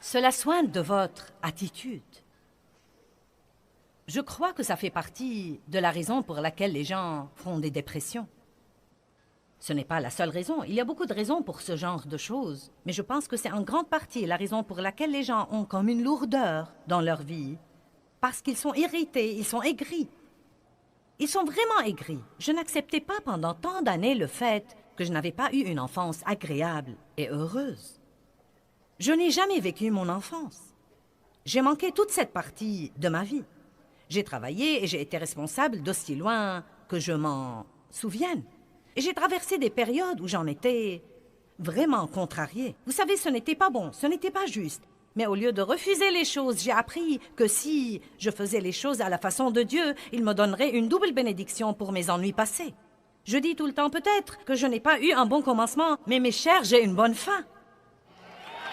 Cela soigne de votre attitude. Je crois que ça fait partie de la raison pour laquelle les gens font des dépressions. Ce n'est pas la seule raison. Il y a beaucoup de raisons pour ce genre de choses. Mais je pense que c'est en grande partie la raison pour laquelle les gens ont comme une lourdeur dans leur vie. Parce qu'ils sont irrités, ils sont aigris. Ils sont vraiment aigris. Je n'acceptais pas pendant tant d'années le fait que je n'avais pas eu une enfance agréable et heureuse. Je n'ai jamais vécu mon enfance. J'ai manqué toute cette partie de ma vie. J'ai travaillé et j'ai été responsable d'aussi loin que je m'en souvienne. Et j'ai traversé des périodes où j'en étais vraiment contrariée. Vous savez, ce n'était pas bon, ce n'était pas juste. Mais au lieu de refuser les choses, j'ai appris que si je faisais les choses à la façon de Dieu, il me donnerait une double bénédiction pour mes ennuis passés. Je dis tout le temps peut-être que je n'ai pas eu un bon commencement, mais mes chers, j'ai une bonne fin.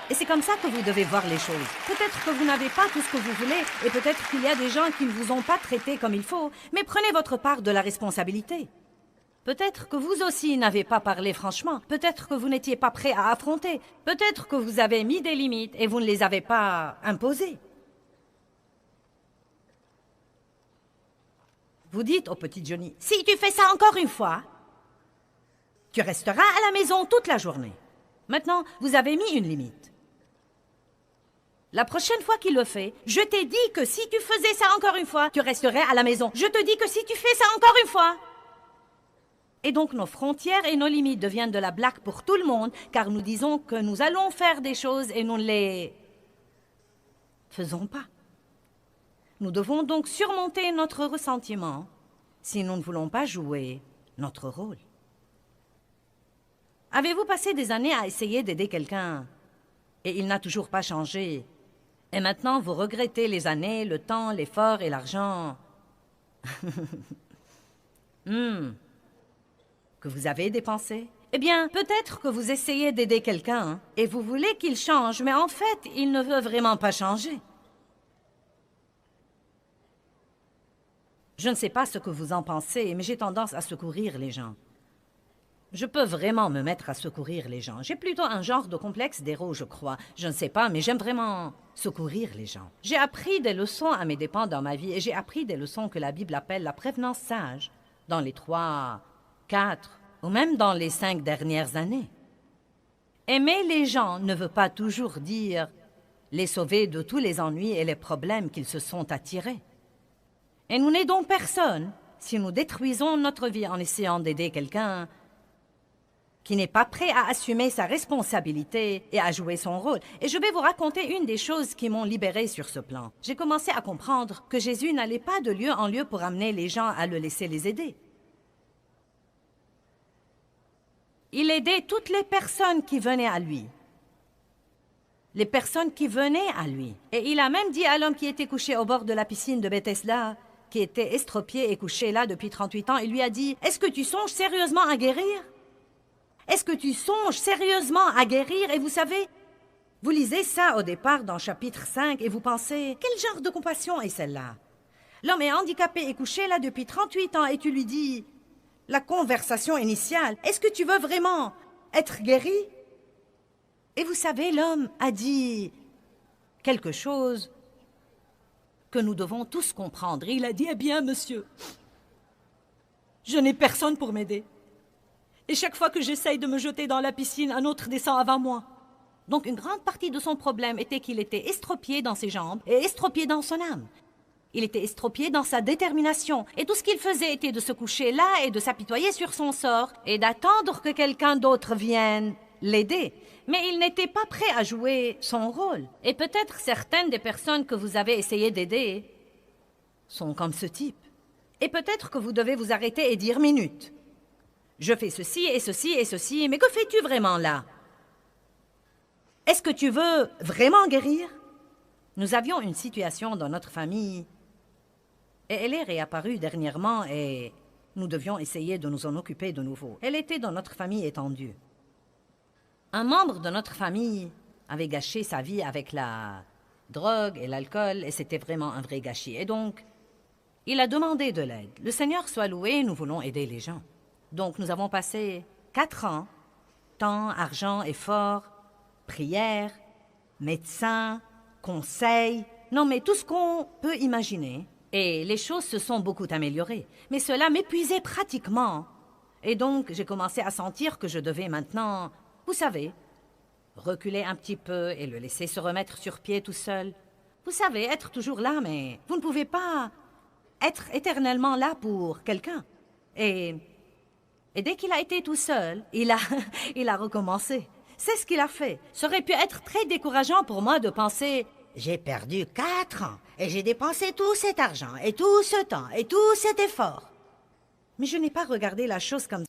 Et c'est comme ça que vous devez voir les choses. Peut-être que vous n'avez pas tout ce que vous voulez, et peut-être qu'il y a des gens qui ne vous ont pas traité comme il faut, mais prenez votre part de la responsabilité. Peut-être que vous aussi n'avez pas parlé franchement, peut-être que vous n'étiez pas prêt à affronter, peut-être que vous avez mis des limites et vous ne les avez pas imposées. Vous dites au petit Johnny, « Si tu fais ça encore une fois, tu resteras à la maison toute la journée. » Maintenant, vous avez mis une limite. La prochaine fois qu'il le fait, je t'ai dit que si tu faisais ça encore une fois, tu resterais à la maison. Je te dis que si tu fais ça encore une fois... Et donc nos frontières et nos limites deviennent de la blague pour tout le monde, car nous disons que nous allons faire des choses et nous ne les faisons pas. Nous devons donc surmonter notre ressentiment si nous ne voulons pas jouer notre rôle. Avez-vous passé des années à essayer d'aider quelqu'un et il n'a toujours pas changé? Et maintenant vous regrettez les années, le temps, l'effort et l'argent que vous avez dépensé? Eh bien, peut-être que vous essayez d'aider quelqu'un et vous voulez qu'il change, mais en fait, il ne veut vraiment pas changer. Je ne sais pas ce que vous en pensez, mais j'ai tendance à secourir les gens. Je peux vraiment me mettre à secourir les gens. J'ai plutôt un genre de complexe d'héros, je crois. Je ne sais pas, mais j'aime vraiment secourir les gens. J'ai appris des leçons à mes dépens dans ma vie et j'ai appris des leçons que la Bible appelle la prévenance sage dans les 3, 4 ou même dans les 5 dernières années. Aimer les gens ne veut pas toujours dire les sauver de tous les ennuis et les problèmes qu'ils se sont attirés. Et nous n'aidons personne si nous détruisons notre vie en essayant d'aider quelqu'un qui n'est pas prêt à assumer sa responsabilité et à jouer son rôle. Et je vais vous raconter une des choses qui m'ont libérée sur ce plan. J'ai commencé à comprendre que Jésus n'allait pas de lieu en lieu pour amener les gens à le laisser les aider. Il aidait toutes les personnes qui venaient à lui. Les personnes qui venaient à lui. Et il a même dit à l'homme qui était couché au bord de la piscine de Bethesda, qui était estropié et couché là depuis 38 ans, il lui a dit, « Est-ce que tu songes sérieusement à guérir? Est-ce que tu songes sérieusement à guérir? » Et vous savez, vous lisez ça au départ dans chapitre 5 et vous pensez, « Quel genre de compassion est celle-là? » L'homme est handicapé et couché là depuis 38 ans et tu lui dis, la conversation initiale, « Est-ce que tu veux vraiment être guéri? » Et vous savez, l'homme a dit quelque chose que nous devons tous comprendre. Il a dit, « Eh bien, monsieur, je n'ai personne pour m'aider. Et chaque fois que j'essaye de me jeter dans la piscine, un autre descend avant moi. » Donc une grande partie de son problème était qu'il était estropié dans ses jambes et estropié dans son âme. Il était estropié dans sa détermination. Et tout ce qu'il faisait était de se coucher là et de s'apitoyer sur son sort et d'attendre que quelqu'un d'autre vienne l'aider. Mais il n'était pas prêt à jouer son rôle. Et peut-être certaines des personnes que vous avez essayé d'aider sont comme ce type. Et peut-être que vous devez vous arrêter et dire, « Minute, je fais ceci et ceci et ceci, mais que fais-tu vraiment là? Est-ce que tu veux vraiment guérir? » Nous avions une situation dans notre famille et elle est réapparue dernièrement et nous devions essayer de nous en occuper de nouveau. Elle était dans notre famille étendue. Un membre de notre famille avait gâché sa vie avec la drogue et l'alcool et c'était vraiment un vrai gâchis. Et donc, il a demandé de l'aide. Le Seigneur soit loué, nous voulons aider les gens. Donc, nous avons passé 4 ans, temps, argent, effort, prière, médecin, conseils, non mais tout ce qu'on peut imaginer Et les choses se sont beaucoup améliorées. Mais cela m'épuisait pratiquement. Et donc, j'ai commencé à sentir que je devais maintenant, vous savez, reculer un petit peu et le laisser se remettre sur pied tout seul. Vous savez, être toujours là, mais vous ne pouvez pas être éternellement là pour quelqu'un. Et dès qu'il a été tout seul, il a recommencé. C'est ce qu'il a fait. Ça aurait pu être très décourageant pour moi de penser « J'ai perdu 4 ans et j'ai dépensé tout cet argent et tout ce temps et tout cet effort. » Mais je n'ai pas regardé la chose comme ça.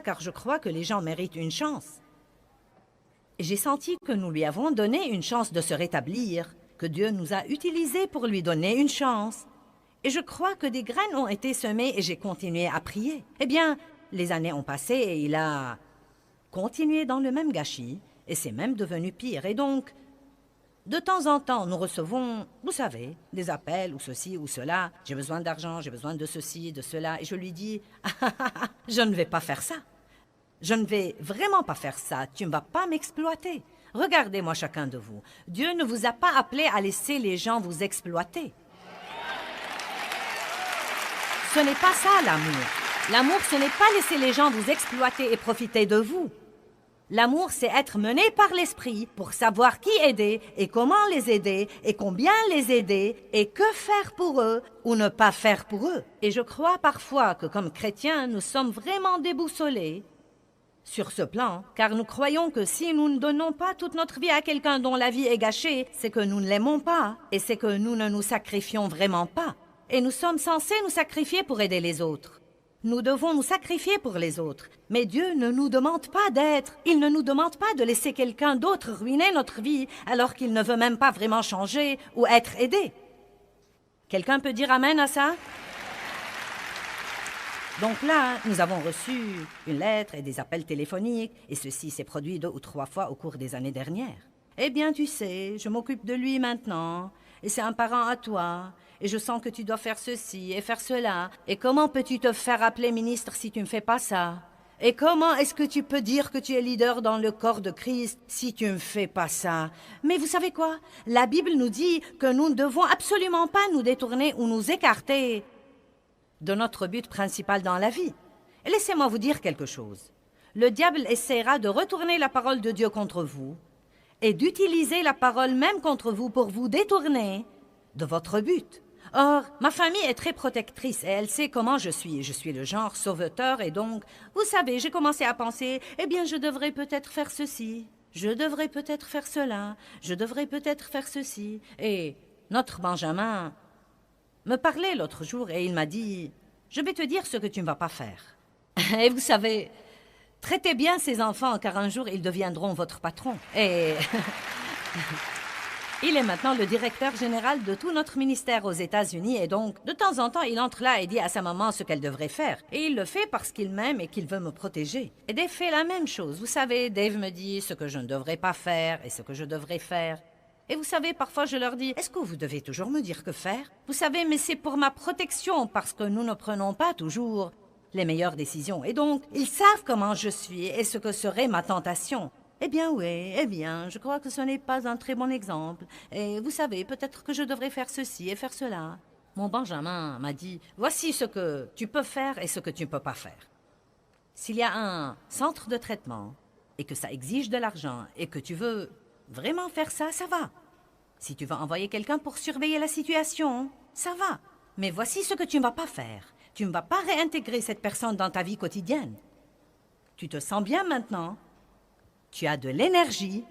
Car je crois que les gens méritent une chance. Et j'ai senti que nous lui avons donné une chance de se rétablir, que Dieu nous a utilisés pour lui donner une chance. Et je crois que des graines ont été semées et j'ai continué à prier. Eh bien, les années ont passé et il a continué dans le même gâchis et c'est même devenu pire. Et donc, de temps en temps, nous recevons, vous savez, des appels ou ceci ou cela. J'ai besoin d'argent, j'ai besoin de ceci, de cela. Et je lui dis, je ne vais pas faire ça. Je ne vais vraiment pas faire ça. Tu ne vas pas m'exploiter. Regardez-moi chacun de vous. Dieu ne vous a pas appelé à laisser les gens vous exploiter. Ce n'est pas ça l'amour. L'amour, ce n'est pas laisser les gens vous exploiter et profiter de vous. L'amour, c'est être mené par l'esprit pour savoir qui aider et comment les aider et combien les aider et que faire pour eux ou ne pas faire pour eux. Et je crois parfois que comme chrétiens, nous sommes vraiment déboussolés sur ce plan, car nous croyons que si nous ne donnons pas toute notre vie à quelqu'un dont la vie est gâchée, c'est que nous ne l'aimons pas et c'est que nous ne nous sacrifions vraiment pas. Et nous sommes censés nous sacrifier pour aider les autres. Nous devons nous sacrifier pour les autres. Mais Dieu ne nous demande pas d'être. Il ne nous demande pas de laisser quelqu'un d'autre ruiner notre vie alors qu'il ne veut même pas vraiment changer ou être aidé. Quelqu'un peut dire amen à ça? Donc là, nous avons reçu une lettre et des appels téléphoniques, et ceci s'est produit 2 ou 3 fois au cours des années dernières. Eh bien, tu sais, je m'occupe de lui maintenant, et c'est un parent à toi, et je sens que tu dois faire ceci et faire cela. Et comment peux-tu te faire appeler ministre si tu ne fais pas ça? Et comment est-ce que tu peux dire que tu es leader dans le corps de Christ si tu ne fais pas ça? Mais vous savez quoi? La Bible nous dit que nous ne devons absolument pas nous détourner ou nous écarter de notre but principal dans la vie. Et laissez-moi vous dire quelque chose. Le diable essaiera de retourner la parole de Dieu contre vous et d'utiliser la parole même contre vous pour vous détourner de votre but. Or, ma famille est très protectrice et elle sait comment je suis. Je suis le genre sauveteur et donc, vous savez, j'ai commencé à penser, eh bien, je devrais peut-être faire ceci, je devrais peut-être faire cela, je devrais peut-être faire ceci. Et notre Benjamin me parlait l'autre jour et il m'a dit, je vais te dire ce que tu ne vas pas faire. Et vous savez, traitez bien ces enfants car un jour ils deviendront votre patron. Et Il est maintenant le directeur général de tout notre ministère aux États-Unis et donc, de temps en temps, il entre là et dit à sa maman ce qu'elle devrait faire. Et il le fait parce qu'il m'aime et qu'il veut me protéger. Et Dave fait la même chose. Vous savez, Dave me dit ce que je ne devrais pas faire et ce que je devrais faire. Et vous savez, parfois je leur dis, est-ce que vous devez toujours me dire que faire? Vous savez, mais c'est pour ma protection parce que nous ne prenons pas toujours les meilleures décisions. Et donc, ils savent comment je suis et ce que serait ma tentation. Eh bien oui, eh bien, je crois que ce n'est pas un très bon exemple. Et vous savez, peut-être que je devrais faire ceci et faire cela. Mon Benjamin m'a dit, voici ce que tu peux faire et ce que tu ne peux pas faire. S'il y a un centre de traitement et que ça exige de l'argent et que tu veux vraiment faire ça, ça va. Si tu veux envoyer quelqu'un pour surveiller la situation, ça va. Mais voici ce que tu ne vas pas faire. Tu ne vas pas réintégrer cette personne dans ta vie quotidienne. Tu te sens bien maintenant. Tu as de l'énergie,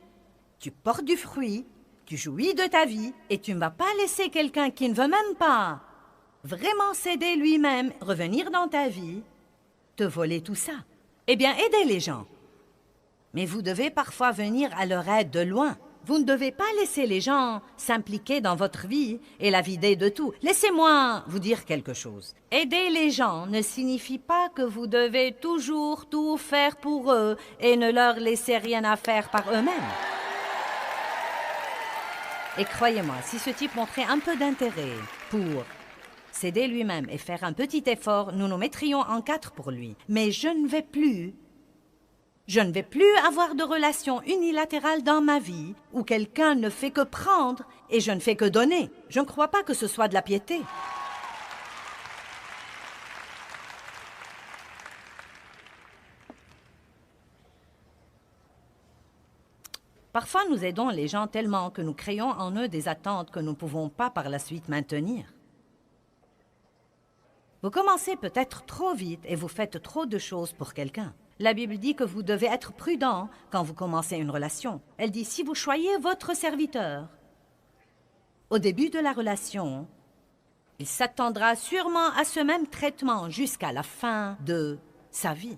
tu portes du fruit, tu jouis de ta vie et tu ne vas pas laisser quelqu'un qui ne veut même pas vraiment s'aider lui-même, revenir dans ta vie, te voler tout ça. Eh bien, aidez les gens. Mais vous devez parfois venir à leur aide de loin. Vous ne devez pas laisser les gens s'impliquer dans votre vie et la vider de tout. Laissez-moi vous dire quelque chose. Aider les gens ne signifie pas que vous devez toujours tout faire pour eux et ne leur laisser rien à faire par eux-mêmes. Et croyez-moi, si ce type montrait un peu d'intérêt pour s'aider lui-même et faire un petit effort, nous nous mettrions en quatre pour lui. Mais je ne vais plus avoir de relation unilatérale dans ma vie où quelqu'un ne fait que prendre et je ne fais que donner. Je ne crois pas que ce soit de la piété. Parfois, nous aidons les gens tellement que nous créons en eux des attentes que nous ne pouvons pas par la suite maintenir. Vous commencez peut-être trop vite et vous faites trop de choses pour quelqu'un. La Bible dit que vous devez être prudent quand vous commencez une relation. Elle dit, si vous choyez votre serviteur, au début de la relation, il s'attendra sûrement à ce même traitement jusqu'à la fin de sa vie.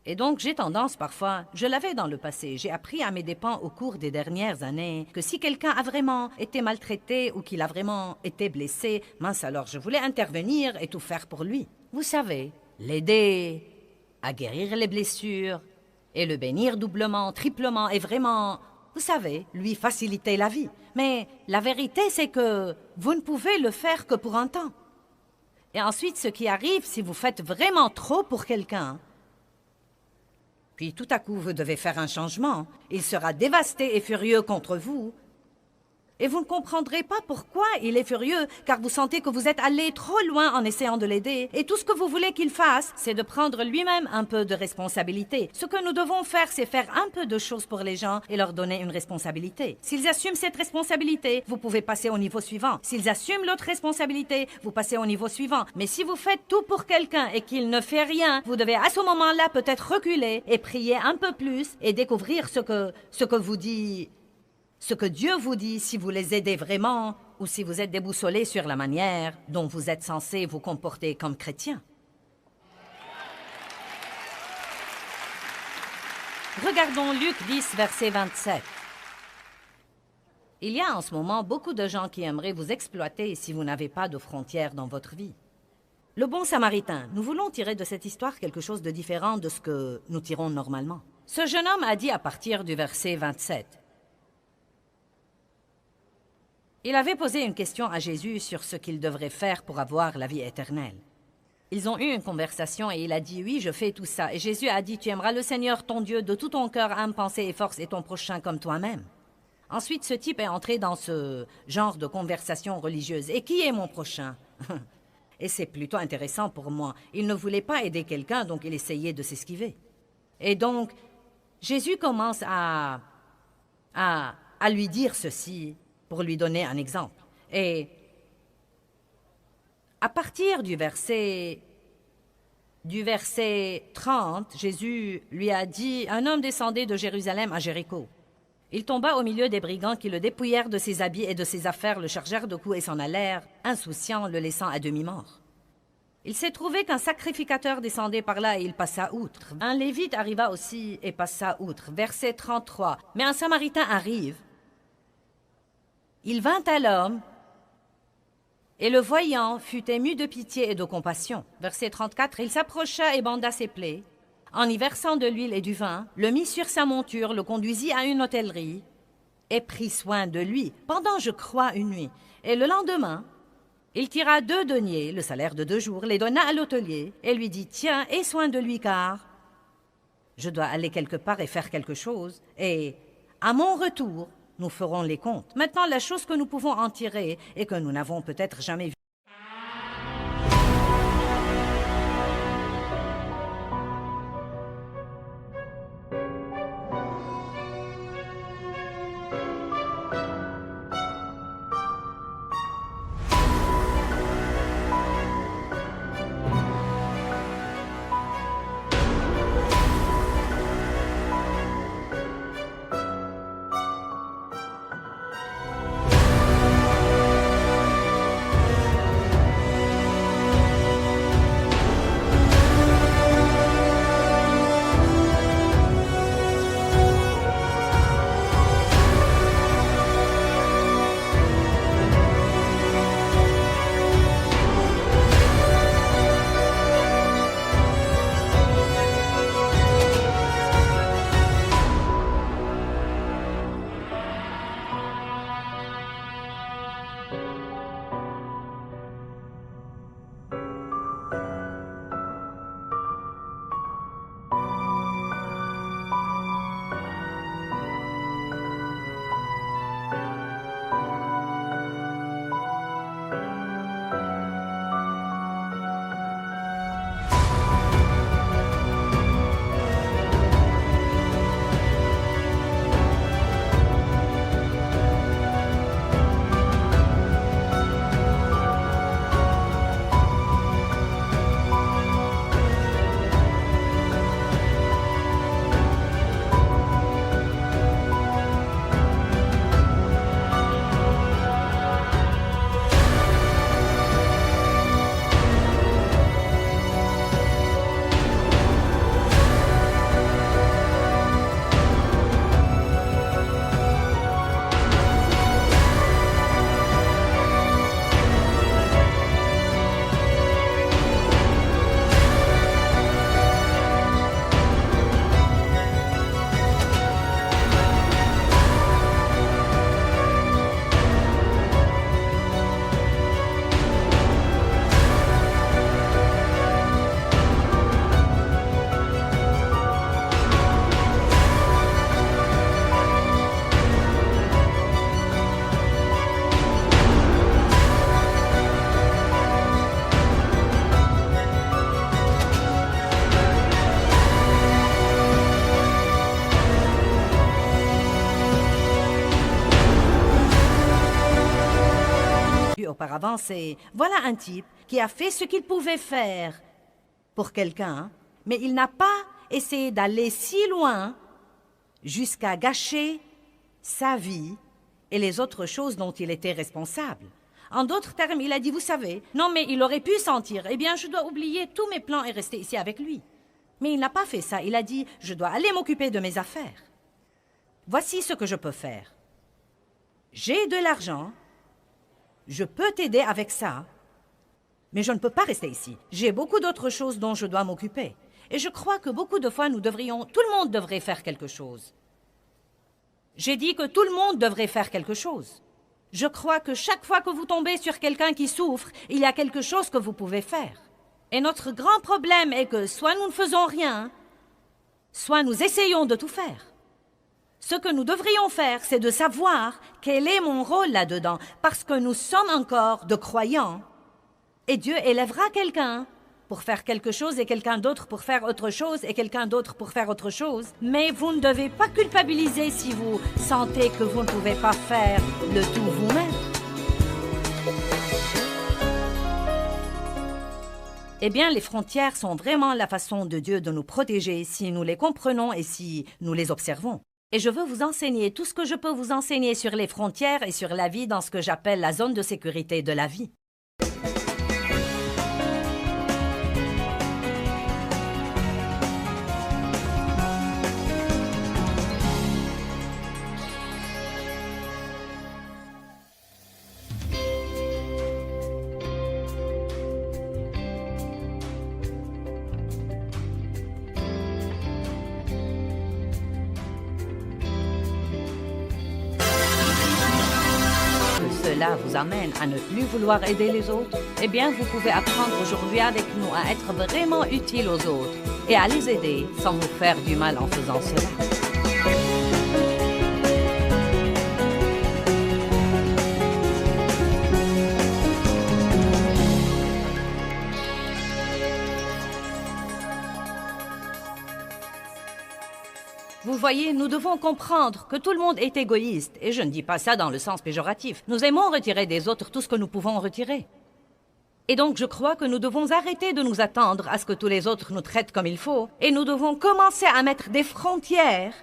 Et donc, j'ai tendance parfois, je l'avais dans le passé, j'ai appris à mes dépens au cours des dernières années que si quelqu'un a vraiment été maltraité ou qu'il a vraiment été blessé, mince alors, je voulais intervenir et tout faire pour lui. Vous savez, l'aider à guérir les blessures et le bénir doublement, triplement et vraiment, vous savez, lui faciliter la vie. Mais la vérité, c'est que vous ne pouvez le faire que pour un temps. Et ensuite, ce qui arrive, si vous faites vraiment trop pour quelqu'un, puis tout à coup, vous devez faire un changement. Il sera dévasté et furieux contre vous. Et vous ne comprendrez pas pourquoi il est furieux, car vous sentez que vous êtes allé trop loin en essayant de l'aider. Et tout ce que vous voulez qu'il fasse, c'est de prendre lui-même un peu de responsabilité. Ce que nous devons faire, c'est faire un peu de choses pour les gens et leur donner une responsabilité. S'ils assument cette responsabilité, vous pouvez passer au niveau suivant. S'ils assument l'autre responsabilité, vous passez au niveau suivant. Mais si vous faites tout pour quelqu'un et qu'il ne fait rien, vous devez à ce moment-là peut-être reculer et prier un peu plus et découvrir ce que vous dit... Ce que Dieu vous dit si vous les aidez vraiment ou si vous êtes déboussolé sur la manière dont vous êtes censé vous comporter comme chrétien. Regardons Luc 10, verset 27. Il y a en ce moment beaucoup de gens qui aimeraient vous exploiter si vous n'avez pas de frontières dans votre vie. Le bon samaritain, nous voulons tirer de cette histoire quelque chose de différent de ce que nous tirons normalement. Ce jeune homme a dit à partir du verset 27. Il avait posé une question à Jésus sur ce qu'il devrait faire pour avoir la vie éternelle. Ils ont eu une conversation et il a dit « Oui, je fais tout ça ». Et Jésus a dit « Tu aimeras le Seigneur, ton Dieu, de tout ton cœur, âme, pensée et force et ton prochain comme toi-même ». Ensuite, ce type est entré dans ce genre de conversation religieuse. « Et qui est mon prochain ?» Et c'est plutôt intéressant pour moi. Il ne voulait pas aider quelqu'un, donc il essayait de s'esquiver. Et donc, Jésus commence à lui dire ceci, pour lui donner un exemple. Et à partir du verset 30, Jésus lui a dit, « Un homme descendait de Jérusalem à Jéricho. Il tomba au milieu des brigands qui le dépouillèrent de ses habits et de ses affaires, le chargèrent de coups et s'en allèrent, insouciants, le laissant à demi-mort. Il s'est trouvé qu'un sacrificateur descendait par là et il passa outre. Un Lévite arriva aussi et passa outre. » Verset 33. « Mais un Samaritain arrive Il vint à l'homme, et le voyant fut ému de pitié et de compassion. Verset 34, il s'approcha et banda ses plaies. En y versant de l'huile et du vin, le mit sur sa monture, le conduisit à une hôtellerie, et prit soin de lui pendant, je crois, une nuit. Et le lendemain, il tira 2 deniers, le salaire de 2 jours, les donna à l'hôtelier, et lui dit, tiens, aie soin de lui, car je dois aller quelque part et faire quelque chose, et à mon retour, nous ferons les comptes. Maintenant, la chose que nous pouvons en tirer et que nous n'avons peut-être jamais vue. Auparavant, c'est voilà un type qui a fait ce qu'il pouvait faire pour quelqu'un, mais il n'a pas essayé d'aller si loin jusqu'à gâcher sa vie et les autres choses dont il était responsable. En d'autres termes, il a dit, vous savez, non mais il aurait pu sentir, eh bien je dois oublier tous mes plans et rester ici avec lui. Mais il n'a pas fait ça, il a dit, je dois aller m'occuper de mes affaires. Voici ce que je peux faire. J'ai de l'argent, je peux t'aider avec ça, mais je ne peux pas rester ici. J'ai beaucoup d'autres choses dont je dois m'occuper. Et je crois que beaucoup de fois, tout le monde devrait faire quelque chose. J'ai dit que tout le monde devrait faire quelque chose. Je crois que chaque fois que vous tombez sur quelqu'un qui souffre, il y a quelque chose que vous pouvez faire. Et notre grand problème est que soit nous ne faisons rien, soit nous essayons de tout faire. Ce que nous devrions faire, c'est de savoir quel est mon rôle là-dedans, parce que nous sommes encore de croyants. Et Dieu élèvera quelqu'un pour faire quelque chose et quelqu'un d'autre pour faire autre chose et quelqu'un d'autre pour faire autre chose. Mais vous ne devez pas culpabiliser si vous sentez que vous ne pouvez pas faire le tout vous-même. Eh bien, les frontières sont vraiment la façon de Dieu de nous protéger si nous les comprenons et si nous les observons. Et je veux vous enseigner tout ce que je peux vous enseigner sur les frontières et sur la vie dans ce que j'appelle la zone de sécurité de la vie. cela vous amène à ne plus vouloir aider les autres, eh bien, vous pouvez apprendre aujourd'hui avec nous à être vraiment utile aux autres et à les aider sans vous faire du mal en faisant cela. Vous voyez, nous devons comprendre que tout le monde est égoïste, et je ne dis pas ça dans le sens péjoratif. Nous aimons retirer des autres tout ce que nous pouvons retirer. Et donc je crois que nous devons arrêter de nous attendre à ce que tous les autres nous traitent comme il faut, et nous devons commencer à mettre des frontières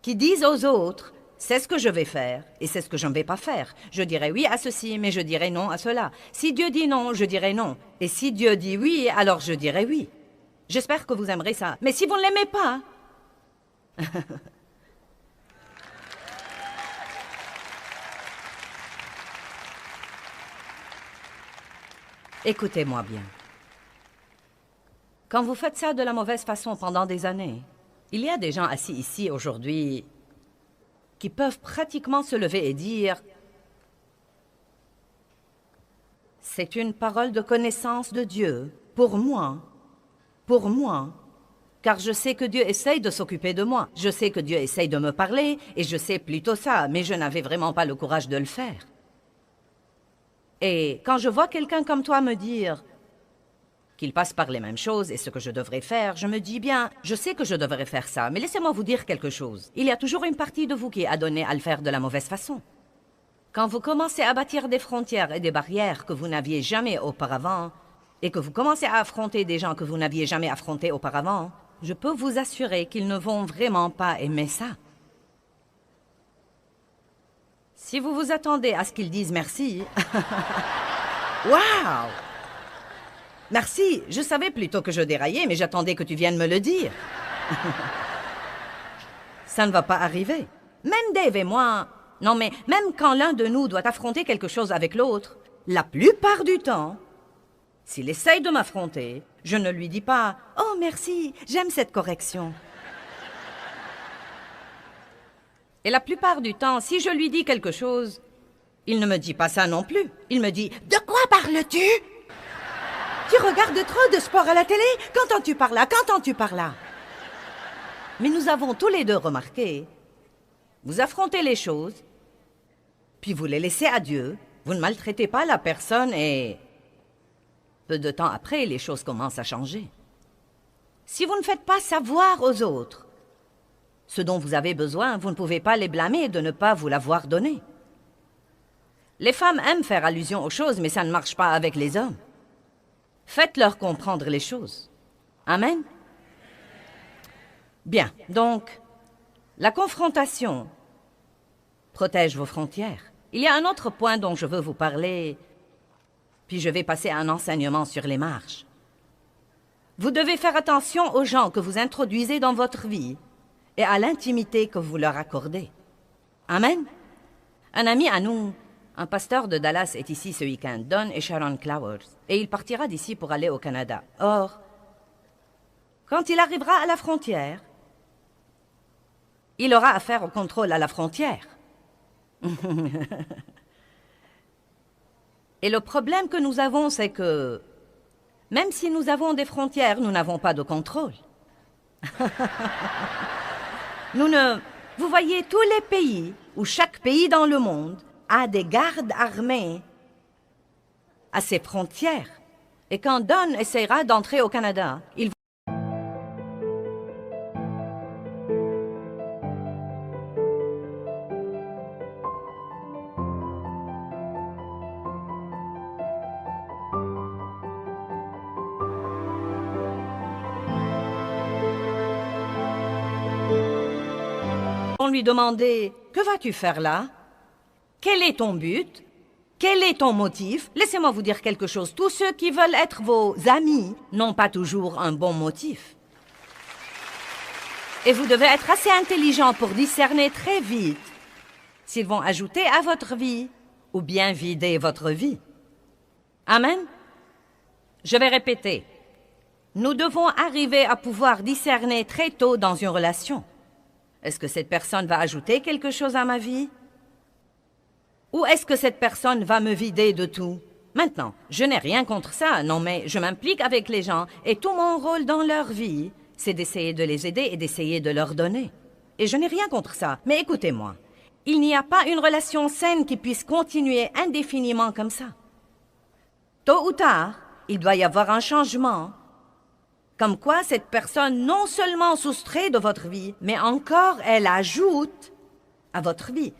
qui disent aux autres, c'est ce que je vais faire, et c'est ce que je ne vais pas faire. Je dirai oui à ceci, mais je dirai non à cela. Si Dieu dit non, je dirai non. Et si Dieu dit oui, alors je dirai oui. J'espère que vous aimerez ça. Mais si vous ne l'aimez pas... Écoutez-moi bien. Quand vous faites ça de la mauvaise façon pendant des années, il y a des gens assis ici aujourd'hui qui peuvent pratiquement se lever et dire « C'est une parole de connaissance de Dieu pour moi, car je sais que Dieu essaye de s'occuper de moi. Je sais que Dieu essaye de me parler, et je sais plutôt ça, mais je n'avais vraiment pas le courage de le faire. » Et quand je vois quelqu'un comme toi me dire qu'il passe par les mêmes choses et ce que je devrais faire, je me dis bien, je sais que je devrais faire ça, mais laissez-moi vous dire quelque chose. Il y a toujours une partie de vous qui est adonnée à le faire de la mauvaise façon. Quand vous commencez à bâtir des frontières et des barrières que vous n'aviez jamais auparavant, et que vous commencez à affronter des gens que vous n'aviez jamais affrontés auparavant, je peux vous assurer qu'ils ne vont vraiment pas aimer ça. Si vous vous attendez à ce qu'ils disent merci... Waouh! Merci, je savais plutôt que je déraillais, mais j'attendais que tu viennes me le dire. Ça ne va pas arriver. Même Dave et moi... Non, mais même quand l'un de nous doit affronter quelque chose avec l'autre, la plupart du temps, s'il essaye de m'affronter, je ne lui dis pas « Oh, merci, j'aime cette correction ». Et la plupart du temps, si je lui dis quelque chose, il ne me dit pas ça non plus. Il me dit « De quoi parles-tu ? Tu regardes trop de sport à la télé ? Qu'entends-tu par là ? Qu'entends-tu par là ?» Mais nous avons tous les deux remarqué, vous affrontez les choses, puis vous les laissez à Dieu, vous ne maltraitez pas la personne et... peu de temps après, les choses commencent à changer. Si vous ne faites pas savoir aux autres ce dont vous avez besoin, vous ne pouvez pas les blâmer de ne pas vous l'avoir donné. Les femmes aiment faire allusion aux choses, mais ça ne marche pas avec les hommes. Faites-leur comprendre les choses. Amen? Bien, donc, la confrontation protège vos frontières. Il y a un autre point dont je veux vous parler, puis je vais passer à un enseignement sur les marges. Vous devez faire attention aux gens que vous introduisez dans votre vie et à l'intimité que vous leur accordez. Amen? Un ami à nous, un pasteur de Dallas, est ici ce week-end, Don et Sharon Clowers, et il partira d'ici pour aller au Canada. Or, quand il arrivera à la frontière, il aura affaire au contrôle à la frontière. Et le problème que nous avons, c'est que, même si nous avons des frontières, nous n'avons pas de contrôle. Vous voyez, tous les pays, ou chaque pays dans le monde, a des gardes armés à ses frontières. Et quand Don essaiera d'entrer au Canada, il vont lui demander « Que vas-tu faire là? Quel est ton but? Quel est ton motif? » Laissez-moi vous dire quelque chose. Tous ceux qui veulent être vos amis n'ont pas toujours un bon motif. Et vous devez être assez intelligent pour discerner très vite s'ils vont ajouter à votre vie ou bien vider votre vie. Amen? Je vais répéter. Nous devons arriver à pouvoir discerner très tôt dans une relation. Est-ce que cette personne va ajouter quelque chose à ma vie? Ou est-ce que cette personne va me vider de tout? Maintenant, je n'ai rien contre ça, non, mais je m'implique avec les gens et tout mon rôle dans leur vie, c'est d'essayer de les aider et d'essayer de leur donner. Et je n'ai rien contre ça, mais écoutez-moi, il n'y a pas une relation saine qui puisse continuer indéfiniment comme ça. Tôt ou tard, il doit y avoir un changement. Comme quoi cette personne non seulement soustrait de votre vie, mais encore elle ajoute à votre vie.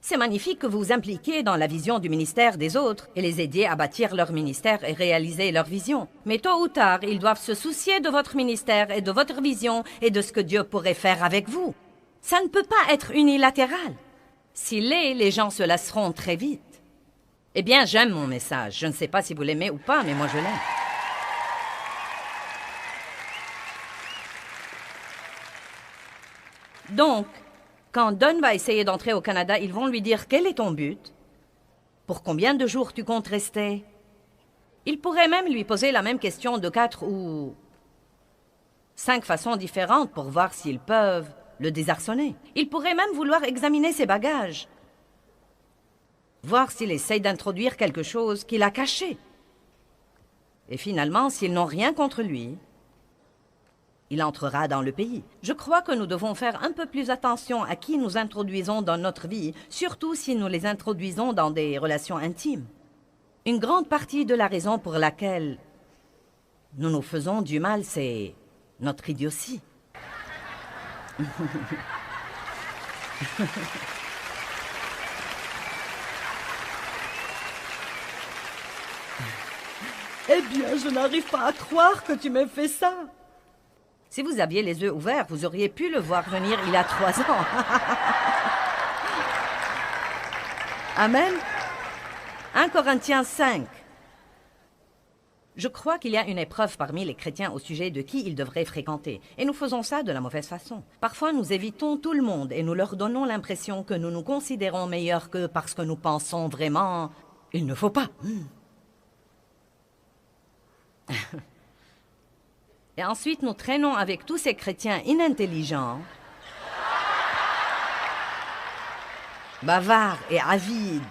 C'est magnifique que vous vous impliquiez dans la vision du ministère des autres et les aidiez à bâtir leur ministère et réaliser leur vision. Mais tôt ou tard, ils doivent se soucier de votre ministère et de votre vision et de ce que Dieu pourrait faire avec vous. Ça ne peut pas être unilatéral. S'il l'est, les gens se lasseront très vite. Eh bien, j'aime mon message. Je ne sais pas si vous l'aimez ou pas, mais moi je l'aime. Donc, quand Don va essayer d'entrer au Canada, ils vont lui dire « Quel est ton but? Pour combien de jours tu comptes rester ?» Ils pourraient même lui poser la même question de 4 ou 5 façons différentes pour voir s'ils peuvent le désarçonner. Ils pourraient même vouloir examiner ses bagages, voir s'il essaye d'introduire quelque chose qu'il a caché. Et finalement, s'ils n'ont rien contre lui, il entrera dans le pays. Je crois que nous devons faire un peu plus attention à qui nous introduisons dans notre vie, surtout si nous les introduisons dans des relations intimes. Une grande partie de la raison pour laquelle nous nous faisons du mal, c'est notre idiotie. Eh bien, je n'arrive pas à croire que tu m'aies fait ça. Si vous aviez les yeux ouverts, vous auriez pu le voir venir il y a 3 ans. Amen. 1 Corinthiens 5. Je crois qu'il y a une épreuve parmi les chrétiens au sujet de qui ils devraient fréquenter. Et nous faisons ça de la mauvaise façon. Parfois, nous évitons tout le monde et nous leur donnons l'impression que nous nous considérons meilleurs qu'eux parce que nous pensons vraiment... Il ne faut pas. Et ensuite, nous traînons avec tous ces chrétiens inintelligents, bavards et avides,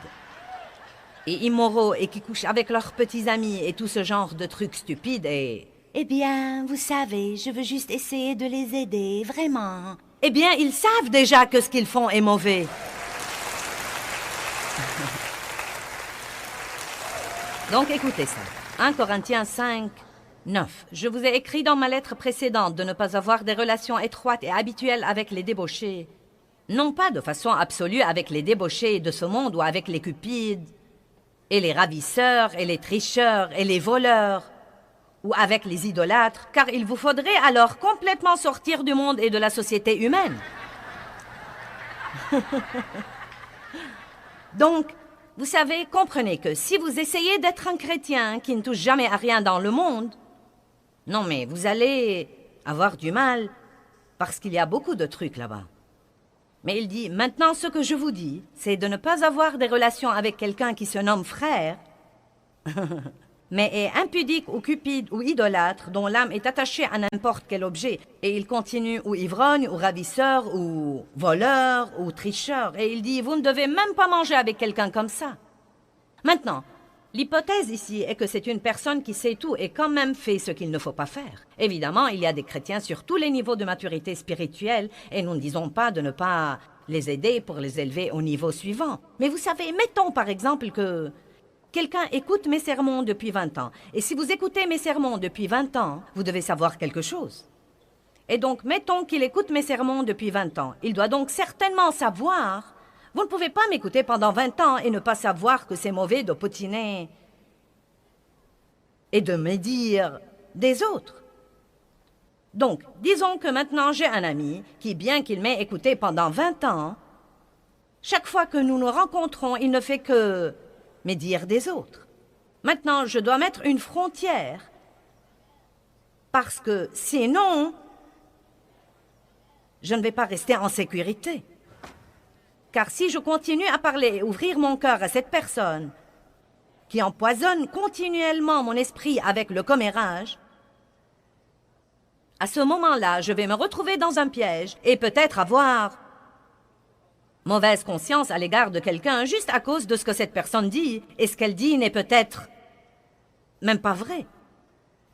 et immoraux, et qui couchent avec leurs petits amis, et tout ce genre de trucs stupides, et... Eh bien, vous savez, je veux juste essayer de les aider, vraiment. Eh bien, ils savent déjà que ce qu'ils font est mauvais. Donc, écoutez ça. 1 Corinthiens 5, 9. Je vous ai écrit dans ma lettre précédente de ne pas avoir des relations étroites et habituelles avec les débauchés. Non pas de façon absolue avec les débauchés de ce monde ou avec les cupides, et les ravisseurs, et les tricheurs, et les voleurs, ou avec les idolâtres, car il vous faudrait alors complètement sortir du monde et de la société humaine. Donc, vous savez, comprenez que si vous essayez d'être un chrétien qui ne touche jamais à rien dans le monde, non mais vous allez avoir du mal parce qu'il y a beaucoup de trucs là-bas. Mais il dit, maintenant ce que je vous dis, c'est de ne pas avoir des relations avec quelqu'un qui se nomme frère, mais est impudique ou cupide ou idolâtre, dont l'âme est attachée à n'importe quel objet, et il continue ou ivrogne, ou ravisseur, ou voleur, ou tricheur. Et il dit, vous ne devez même pas manger avec quelqu'un comme ça. Maintenant, l'hypothèse ici est que c'est une personne qui sait tout et quand même fait ce qu'il ne faut pas faire. Évidemment, il y a des chrétiens sur tous les niveaux de maturité spirituelle, et nous ne disons pas de ne pas les aider pour les élever au niveau suivant. Mais vous savez, mettons par exemple que... quelqu'un écoute mes sermons depuis 20 ans. Et si vous écoutez mes sermons depuis 20 ans, vous devez savoir quelque chose. Et donc, mettons qu'il écoute mes sermons depuis 20 ans. Il doit donc certainement savoir... Vous ne pouvez pas m'écouter pendant 20 ans et ne pas savoir que c'est mauvais de potiner et de médire des autres. Donc, disons que maintenant j'ai un ami qui, bien qu'il m'ait écouté pendant 20 ans, chaque fois que nous nous rencontrons, il ne fait que... médire des autres. Maintenant, je dois mettre une frontière, parce que sinon, je ne vais pas rester en sécurité. Car si je continue à parler et ouvrir mon cœur à cette personne qui empoisonne continuellement mon esprit avec le commérage, à ce moment-là, je vais me retrouver dans un piège et peut-être avoir mauvaise conscience à l'égard de quelqu'un juste à cause de ce que cette personne dit, et ce qu'elle dit n'est peut-être même pas vrai.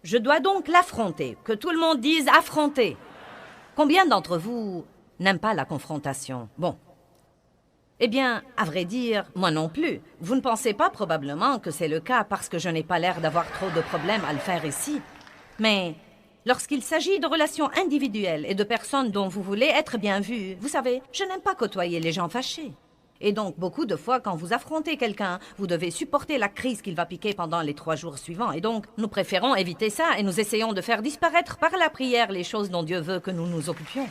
Je dois donc l'affronter, que tout le monde dise affronter. Combien d'entre vous n'aiment pas la confrontation? Bon. Eh bien, à vrai dire, moi non plus. Vous ne pensez pas probablement que c'est le cas parce que je n'ai pas l'air d'avoir trop de problèmes à le faire ici. Mais lorsqu'il s'agit de relations individuelles et de personnes dont vous voulez être bien vus, vous savez, je n'aime pas côtoyer les gens fâchés. Et donc, beaucoup de fois, quand vous affrontez quelqu'un, vous devez supporter la crise qu'il va piquer pendant les 3 jours suivants. Et donc, nous préférons éviter ça et nous essayons de faire disparaître par la prière les choses dont Dieu veut que nous nous occupions.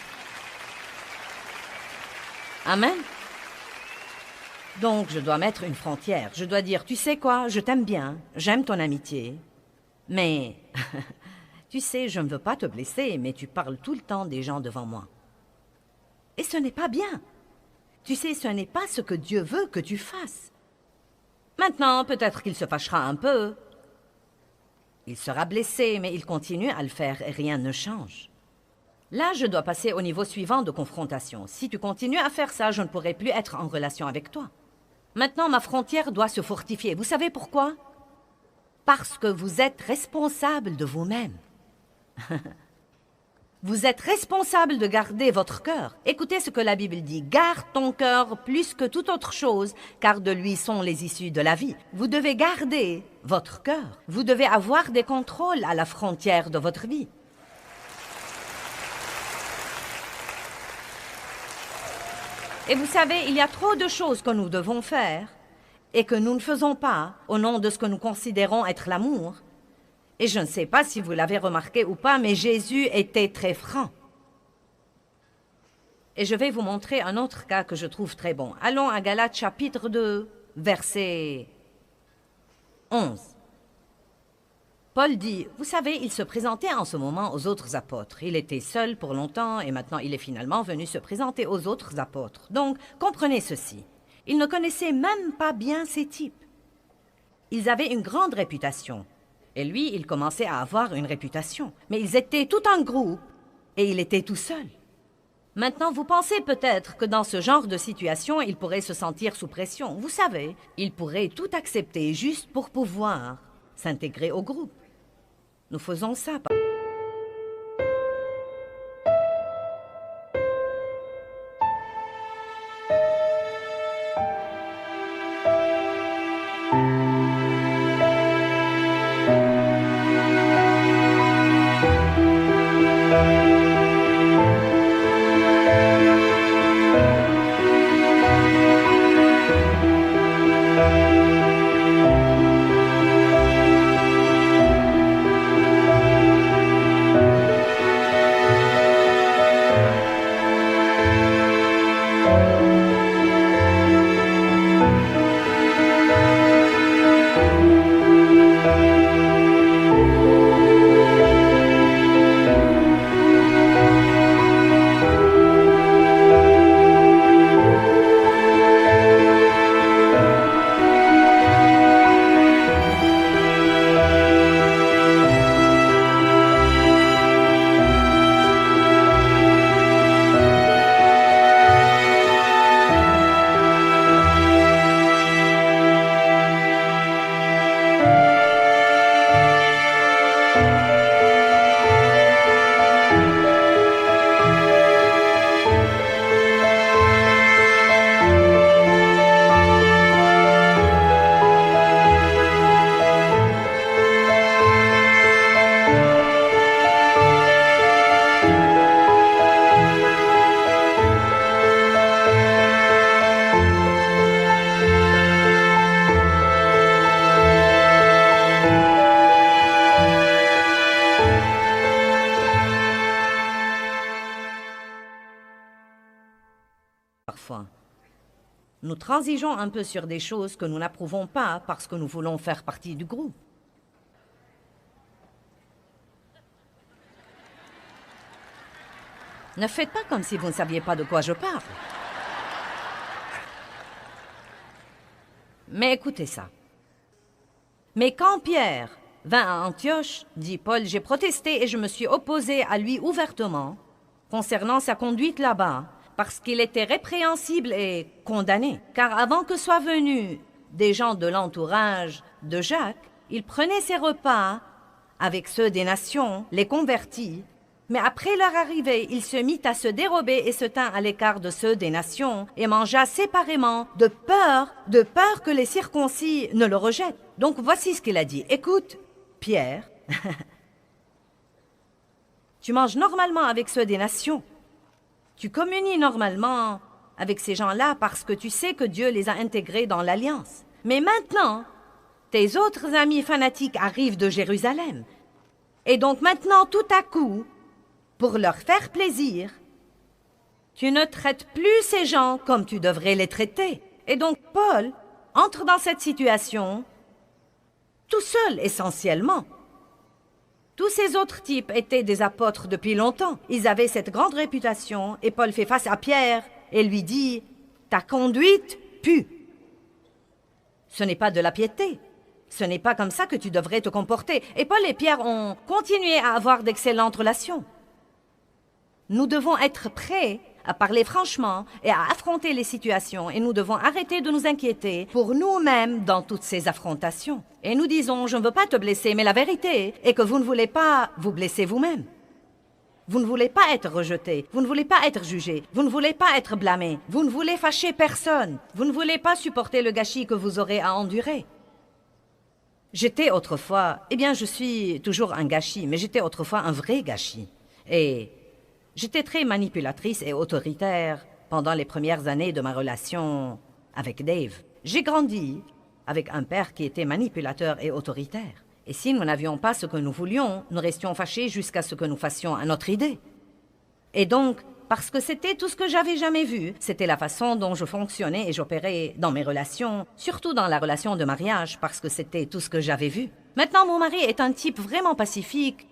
Amen. Donc, je dois mettre une frontière. Je dois dire, tu sais quoi, je t'aime bien, j'aime ton amitié, mais... tu sais, je ne veux pas te blesser, mais tu parles tout le temps des gens devant moi. Et ce n'est pas bien. Tu sais, ce n'est pas ce que Dieu veut que tu fasses. Maintenant, peut-être qu'il se fâchera un peu. Il sera blessé, mais il continue à le faire et rien ne change. Là, je dois passer au niveau suivant de confrontation. Si tu continues à faire ça, je ne pourrai plus être en relation avec toi. Maintenant, ma frontière doit se fortifier. Vous savez pourquoi? Parce que vous êtes responsable de vous-même. Vous êtes responsable de garder votre cœur. Écoutez ce que la Bible dit. Garde ton cœur plus que toute autre chose, car de lui sont les issues de la vie. Vous devez garder votre cœur. Vous devez avoir des contrôles à la frontière de votre vie. Et vous savez, il y a trop de choses que nous devons faire et que nous ne faisons pas au nom de ce que nous considérons être l'amour. Et je ne sais pas si vous l'avez remarqué ou pas, mais Jésus était très franc. Et je vais vous montrer un autre cas que je trouve très bon. Allons à Galates chapitre 2, verset 11. Paul dit, vous savez, il se présentait en ce moment aux autres apôtres. Il était seul pour longtemps et maintenant il est finalement venu se présenter aux autres apôtres. Donc, comprenez ceci. Il ne connaissait même pas bien ces types. Ils avaient une grande réputation. Et lui, il commençait à avoir une réputation. Mais ils étaient tout en groupe et il était tout seul. Maintenant, vous pensez peut-être que dans ce genre de situation, il pourrait se sentir sous pression. Vous savez, il pourrait tout accepter juste pour pouvoir s'intégrer au groupe. Nous faisons ça. Parfois, nous transigeons un peu sur des choses que nous n'approuvons pas parce que nous voulons faire partie du groupe. Ne faites pas comme si vous ne saviez pas de quoi je parle. Mais écoutez ça. Mais quand Pierre vint à Antioche, dit Paul, j'ai protesté et je me suis opposé à lui ouvertement concernant sa conduite là-bas, parce qu'il était répréhensible et condamné. Car avant que soient venus des gens de l'entourage de Jacques, il prenait ses repas avec ceux des nations, les convertis. Mais après leur arrivée, il se mit à se dérober et se tint à l'écart de ceux des nations et mangea séparément, de peur que les circoncis ne le rejettent. Donc voici ce qu'il a dit. Écoute, Pierre, tu manges normalement avec ceux des nations. Tu communies normalement avec ces gens-là parce que tu sais que Dieu les a intégrés dans l'alliance. Mais maintenant, tes autres amis fanatiques arrivent de Jérusalem. Et donc maintenant, tout à coup, pour leur faire plaisir, tu ne traites plus ces gens comme tu devrais les traiter. Et donc Paul entre dans cette situation tout seul essentiellement. Tous ces autres types étaient des apôtres depuis longtemps. Ils avaient cette grande réputation et Paul fait face à Pierre et lui dit « Ta conduite pue. Ce n'est pas de la piété. Ce n'est pas comme ça que tu devrais te comporter. » Et Paul et Pierre ont continué à avoir d'excellentes relations. Nous devons être prêts à parler franchement et à affronter les situations et nous devons arrêter de nous inquiéter pour nous-mêmes dans toutes ces affrontations. Et nous disons, je ne veux pas te blesser, mais la vérité est que vous ne voulez pas vous blesser vous-même. Vous ne voulez pas être rejeté, vous ne voulez pas être jugé, vous ne voulez pas être blâmé, vous ne voulez fâcher personne, vous ne voulez pas supporter le gâchis que vous aurez à endurer. J'étais autrefois, je suis toujours un gâchis, mais j'étais autrefois un vrai gâchis. Et j'étais très manipulatrice et autoritaire pendant les premières années de ma relation avec Dave. J'ai grandi avec un père qui était manipulateur et autoritaire. Et si nous n'avions pas ce que nous voulions, nous restions fâchés jusqu'à ce que nous fassions à notre idée. Et donc, parce que c'était tout ce que j'avais jamais vu, c'était la façon dont je fonctionnais et j'opérais dans mes relations, surtout dans la relation de mariage, parce que c'était tout ce que j'avais vu. Maintenant, mon mari est un type vraiment pacifique.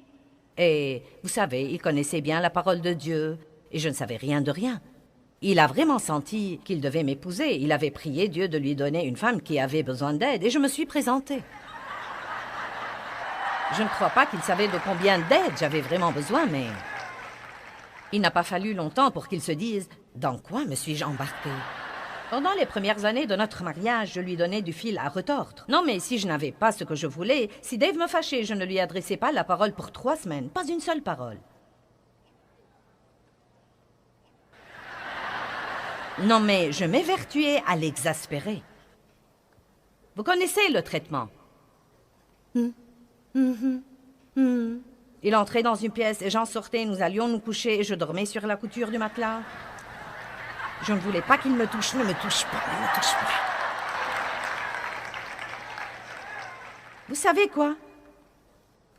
Et, vous savez, il connaissait bien la parole de Dieu, et je ne savais rien de rien. Il a vraiment senti qu'il devait m'épouser. Il avait prié Dieu de lui donner une femme qui avait besoin d'aide, et je me suis présentée. Je ne crois pas qu'il savait de combien d'aide j'avais vraiment besoin, mais il n'a pas fallu longtemps pour qu'il se dise « Dans quoi me suis-je embarquée ?» Pendant les premières années de notre mariage, je lui donnais du fil à retordre. Non, mais si je n'avais pas ce que je voulais, si Dave me fâchait, je ne lui adressais pas la parole pour 3 semaines. Pas une seule parole. Non, mais je m'évertuais à l'exaspérer. Vous connaissez le traitement. Il entrait dans une pièce et j'en sortais, nous allions nous coucher et je dormais sur la couture du matelas. Je ne voulais pas qu'il me touche. Ne me touche pas, ne me touche pas. Vous savez quoi?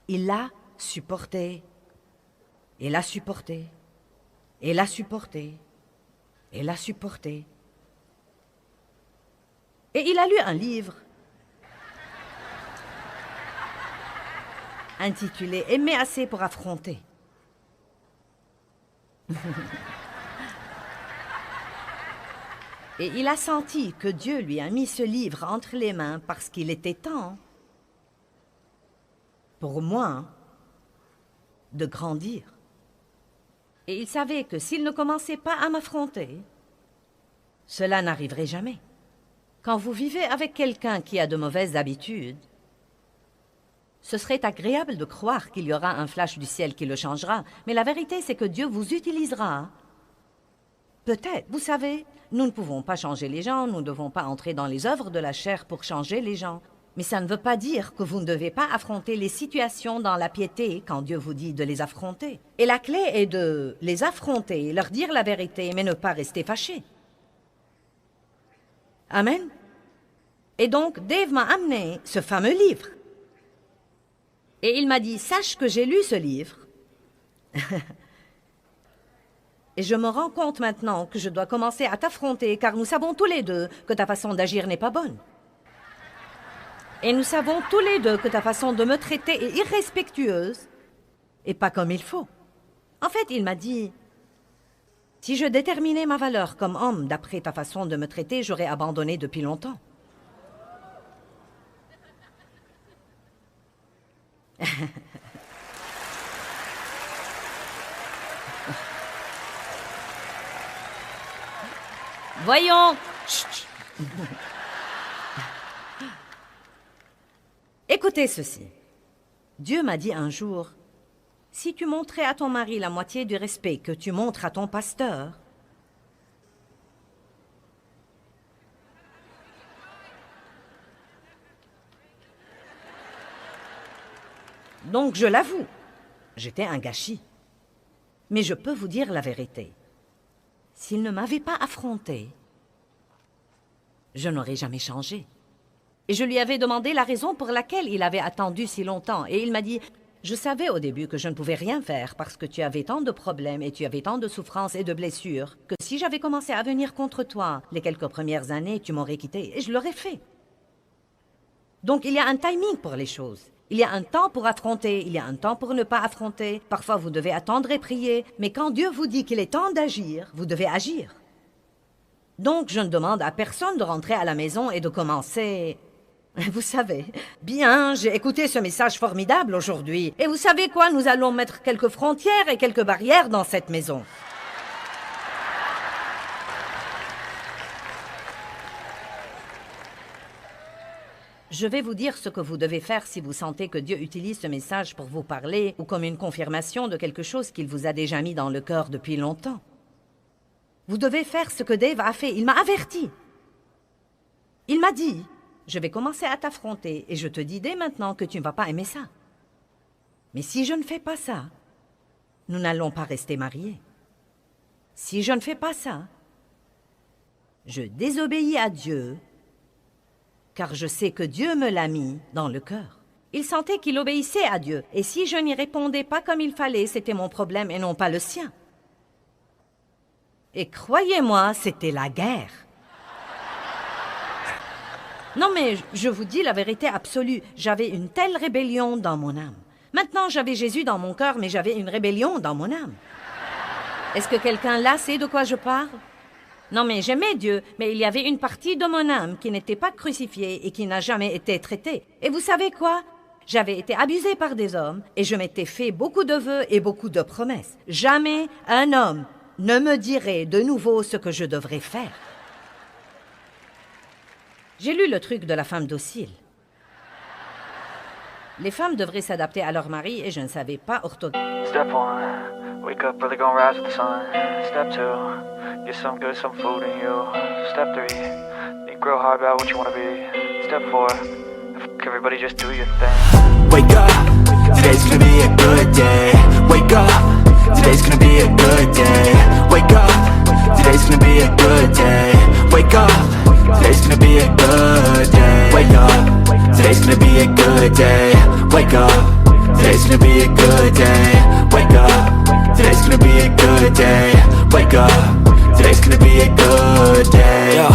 Il l'a supporté. Et l'a supporté. Et l'a supporté. Et l'a supporté. Et il a lu un livre intitulé « Aimer assez pour affronter ». Et il a senti que Dieu lui a mis ce livre entre les mains parce qu'il était temps pour moi de grandir. Et il savait que s'il ne commençait pas à m'affronter, cela n'arriverait jamais. Quand vous vivez avec quelqu'un qui a de mauvaises habitudes, ce serait agréable de croire qu'il y aura un flash du ciel qui le changera, mais la vérité, c'est que Dieu vous utilisera. Peut-être, vous savez, nous ne pouvons pas changer les gens, nous ne devons pas entrer dans les œuvres de la chair pour changer les gens. Mais ça ne veut pas dire que vous ne devez pas affronter les situations dans la piété quand Dieu vous dit de les affronter. Et la clé est de les affronter, leur dire la vérité, mais ne pas rester fâché. Amen. Et donc, Dave m'a amené ce fameux livre. Et il m'a dit, sache que j'ai lu ce livre. Et je me rends compte maintenant que je dois commencer à t'affronter, car nous savons tous les deux que ta façon d'agir n'est pas bonne. Et nous savons tous les deux que ta façon de me traiter est irrespectueuse et pas comme il faut. En fait, il m'a dit, si je déterminais ma valeur comme homme d'après ta façon de me traiter, j'aurais abandonné depuis longtemps. Voyons. Chut. Écoutez ceci. Dieu m'a dit un jour, si tu montrais à ton mari la moitié du respect que tu montres à ton pasteur, donc je l'avoue, j'étais un gâchis. Mais je peux vous dire la vérité. S'il ne m'avait pas affronté, je n'aurais jamais changé. Et je lui avais demandé la raison pour laquelle il avait attendu si longtemps. Et il m'a dit, je savais au début que je ne pouvais rien faire parce que tu avais tant de problèmes et tu avais tant de souffrances et de blessures que si j'avais commencé à venir contre toi les quelques premières années, tu m'aurais quitté et je l'aurais fait. Donc il y a un timing pour les choses. Il y a un temps pour affronter, il y a un temps pour ne pas affronter. Parfois vous devez attendre et prier, mais quand Dieu vous dit qu'il est temps d'agir, vous devez agir. Donc je ne demande à personne de rentrer à la maison et de commencer... Vous savez, bien, j'ai écouté ce message formidable aujourd'hui. Et vous savez quoi, nous allons mettre quelques frontières et quelques barrières dans cette maison. Je vais vous dire ce que vous devez faire si vous sentez que Dieu utilise ce message pour vous parler ou comme une confirmation de quelque chose qu'il vous a déjà mis dans le cœur depuis longtemps. Vous devez faire ce que Dave a fait. Il m'a averti. Il m'a dit... Je vais commencer à t'affronter et je te dis dès maintenant que tu ne vas pas aimer ça. Mais si je ne fais pas ça, nous n'allons pas rester mariés. Si je ne fais pas ça, je désobéis à Dieu, car je sais que Dieu me l'a mis dans le cœur. Il sentait qu'il obéissait à Dieu, et si je n'y répondais pas comme il fallait, c'était mon problème et non pas le sien. Et croyez-moi, c'était la guerre. Non, mais je vous dis la vérité absolue. J'avais une telle rébellion dans mon âme. Maintenant, j'avais Jésus dans mon cœur, mais j'avais une rébellion dans mon âme. Est-ce que quelqu'un là sait de quoi je parle? Non, mais j'aimais Dieu, mais il y avait une partie de mon âme qui n'était pas crucifiée et qui n'a jamais été traitée. Et vous savez quoi? J'avais été abusée par des hommes et je m'étais fait beaucoup de vœux et beaucoup de promesses. Jamais un homme ne me dirait de nouveau ce que je devrais faire. J'ai lu le truc de la femme docile. Les femmes devraient s'adapter à leur mari et je ne savais pas orthographe. Step 1, wake up early, gonna rise with the sun. Step 2, get some good, some food in you. Step 3, think real hard about what you wanna be. Step 4, everybody just do your thing. Wake up, today's gonna be a good day. Wake up, today's gonna be a good day. Wake up, today's gonna be a good day. Wake up, today's gonna be a good day. Wake up, today's gonna be a good day. Wake up, today's gonna be a good day. Wake up, today's gonna be a good day. Wake up, today's gonna be a good day. Yo,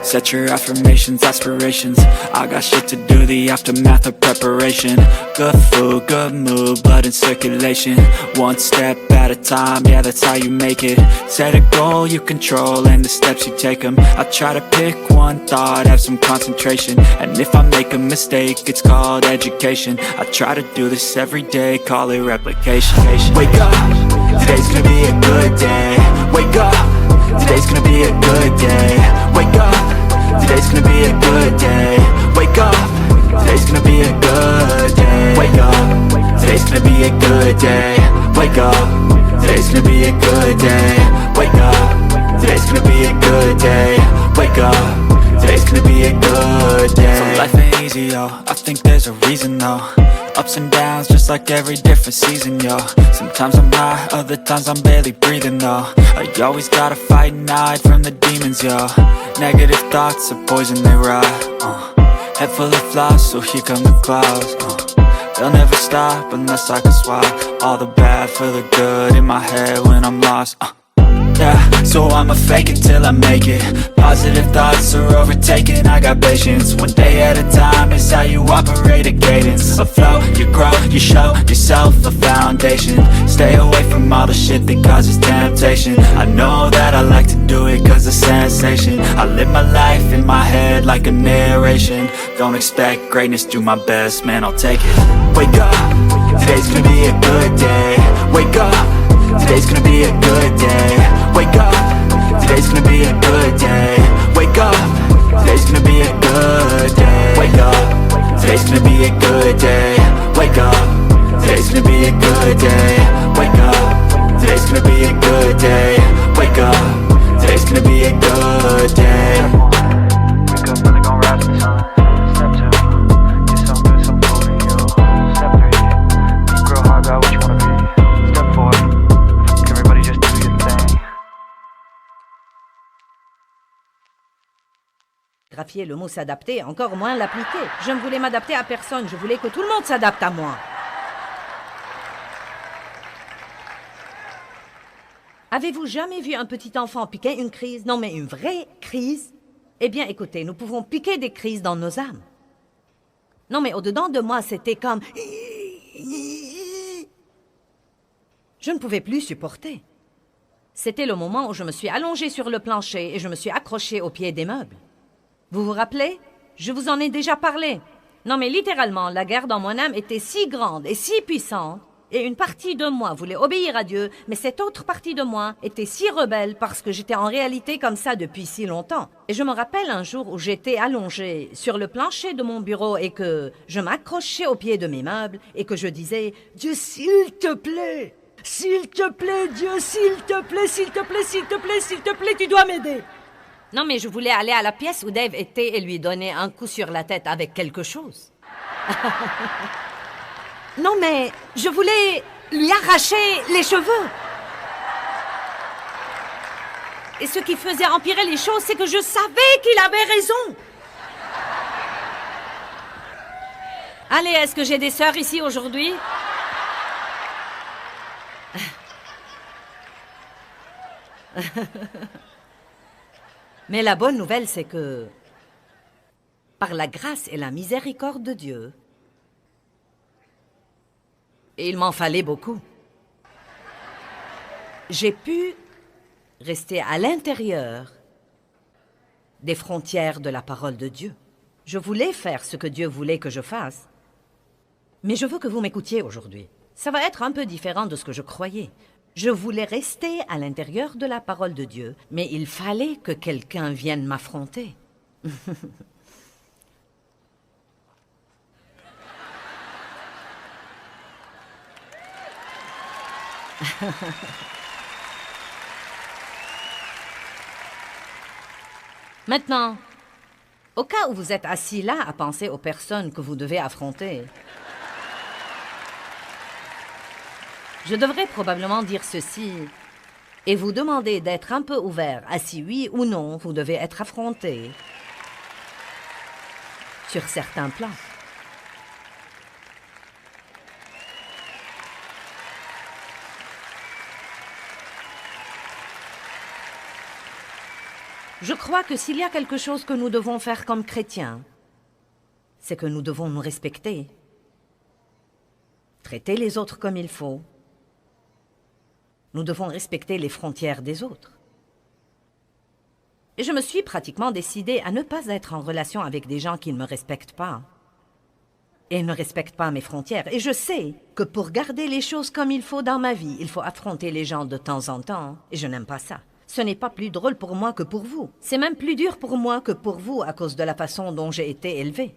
set your affirmations, aspirations. I got shit to do, the aftermath of preparation. Good food, good mood, blood in circulation. One step at a time, yeah, that's how you make it. Set a goal you control and the steps you take them. I try to pick one thought, have some concentration. And if I make a mistake, it's called education. I try to do this every day, call it replication. Wake up, today's gonna be a good day. Wake up, today's gonna be a good day. Wake up, today's gonna be a good day. Wake up, today's gonna be a good day. Wake up, today's gonna be a good day. Wake up, today's gonna be a good day. Wake up, today's gonna be a good day. Wake up, today's gonna be a good day. So life ain't easy, yo, I think there's a reason though. Ups and downs, just like every different season, yo. Sometimes I'm high, other times I'm barely breathing, though. I always gotta fight and hide from the demons, yo. Negative thoughts are poison, they rot. Head full of flies, so here come the clouds. They'll never stop unless I can swap all the bad for the good in my head when I'm lost. Yeah, so I'ma fake it till I make it. Positive thoughts are overtaken, I got patience. One day at a time is how you operate a cadence. A flow, you grow, you show yourself a foundation. Stay away from all the shit that causes temptation. I know that I like to do it cause it's sensation. I live my life in my head like a narration. Don't expect greatness, do my best, man, I'll take it. Wake up, today's gonna be a good day. Wake up, today's gonna be a good day. Wake up, today's today's gonna be a good day. Wake up, today's gonna be a good day. Wake up, today's gonna be a good day. Wake up, today's gonna be a good day. Wake up, today's gonna be a good day. Wake up, today's gonna be a good day. Wake up, really gonna rise to the sun. Step 2, get some good, some food in you. Step 3, think real hard about what you wanna be. Step 4, everybody just do your thing. Graphier le mot s'adapter, encore moins l'appliquer. Je ne voulais m'adapter à personne, je voulais que tout le monde s'adapte à moi. Avez-vous jamais vu un petit enfant piquer une crise? Non, mais une vraie crise? Eh bien, écoutez, nous pouvons piquer des crises dans nos âmes. Non, mais au-dedans de moi, c'était comme... Je ne pouvais plus supporter. C'était le moment où je me suis allongée sur le plancher et je me suis accrochée au pied des meubles. Vous vous rappelez? Je vous en ai déjà parlé. Non, mais littéralement, la guerre dans mon âme était si grande et si puissante, et une partie de moi voulait obéir à Dieu, mais cette autre partie de moi était si rebelle parce que j'étais en réalité comme ça depuis si longtemps. Et je me rappelle un jour où j'étais allongée sur le plancher de mon bureau et que je m'accrochais au pied de mes meubles et que je disais « Dieu, s'il te plaît, Dieu, s'il te plaît, s'il te plaît, s'il te plaît, s'il te plaît, tu dois m'aider. » Non, mais je voulais aller à la pièce où Dave était et lui donner un coup sur la tête avec quelque chose. Non, mais je voulais lui arracher les cheveux. Et ce qui faisait empirer les choses, c'est que je savais qu'il avait raison. Allez, est-ce que j'ai des sœurs ici aujourd'hui? Mais la bonne nouvelle, c'est que, par la grâce et la miséricorde de Dieu, et il m'en fallait beaucoup, j'ai pu rester à l'intérieur des frontières de la parole de Dieu. Je voulais faire ce que Dieu voulait que je fasse, mais je veux que vous m'écoutiez aujourd'hui. Ça va être un peu différent de ce que je croyais. Je voulais rester à l'intérieur de la parole de Dieu, mais il fallait que quelqu'un vienne m'affronter. Maintenant, au cas où vous êtes assis là à penser aux personnes que vous devez affronter, je devrais probablement dire ceci et vous demander d'être un peu ouvert à si oui ou non vous devez être affronté sur certains plans. Je crois que s'il y a quelque chose que nous devons faire comme chrétiens, c'est que nous devons nous respecter, traiter les autres comme il faut. Nous devons respecter les frontières des autres. Et je me suis pratiquement décidée à ne pas être en relation avec des gens qui ne me respectent pas et ne respectent pas mes frontières. Et je sais que pour garder les choses comme il faut dans ma vie, il faut affronter les gens de temps en temps, et je n'aime pas ça. Ce n'est pas plus drôle pour moi que pour vous. C'est même plus dur pour moi que pour vous à cause de la façon dont j'ai été élevée.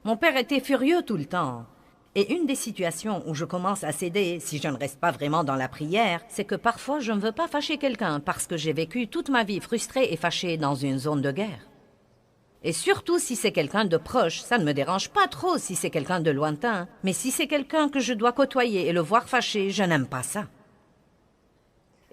Mon père était furieux tout le temps. Et une des situations où je commence à céder, si je ne reste pas vraiment dans la prière, c'est que parfois je ne veux pas fâcher quelqu'un parce que j'ai vécu toute ma vie frustrée et fâchée dans une zone de guerre. Et surtout si c'est quelqu'un de proche, ça ne me dérange pas trop si c'est quelqu'un de lointain, mais si c'est quelqu'un que je dois côtoyer et le voir fâché, je n'aime pas ça.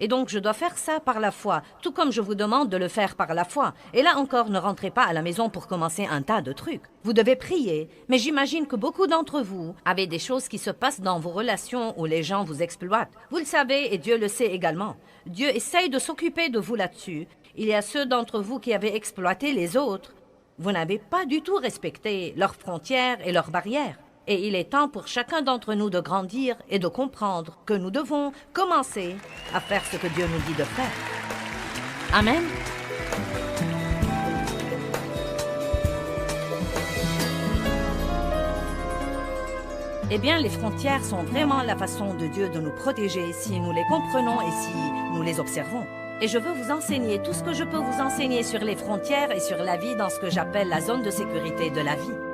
Et donc je dois faire ça par la foi, tout comme je vous demande de le faire par la foi. Et là encore, ne rentrez pas à la maison pour commencer un tas de trucs. Vous devez prier, mais j'imagine que beaucoup d'entre vous avez des choses qui se passent dans vos relations où les gens vous exploitent. Vous le savez et Dieu le sait également. Dieu essaye de s'occuper de vous là-dessus. Il y a ceux d'entre vous qui avez exploité les autres. Vous n'avez pas du tout respecté leurs frontières et leurs barrières. Et il est temps pour chacun d'entre nous de grandir et de comprendre que nous devons commencer à faire ce que Dieu nous dit de faire. Amen. Eh bien, les frontières sont vraiment la façon de Dieu de nous protéger si nous les comprenons et si nous les observons. Et je veux vous enseigner tout ce que je peux vous enseigner sur les frontières et sur la vie dans ce que j'appelle la zone de sécurité de la vie.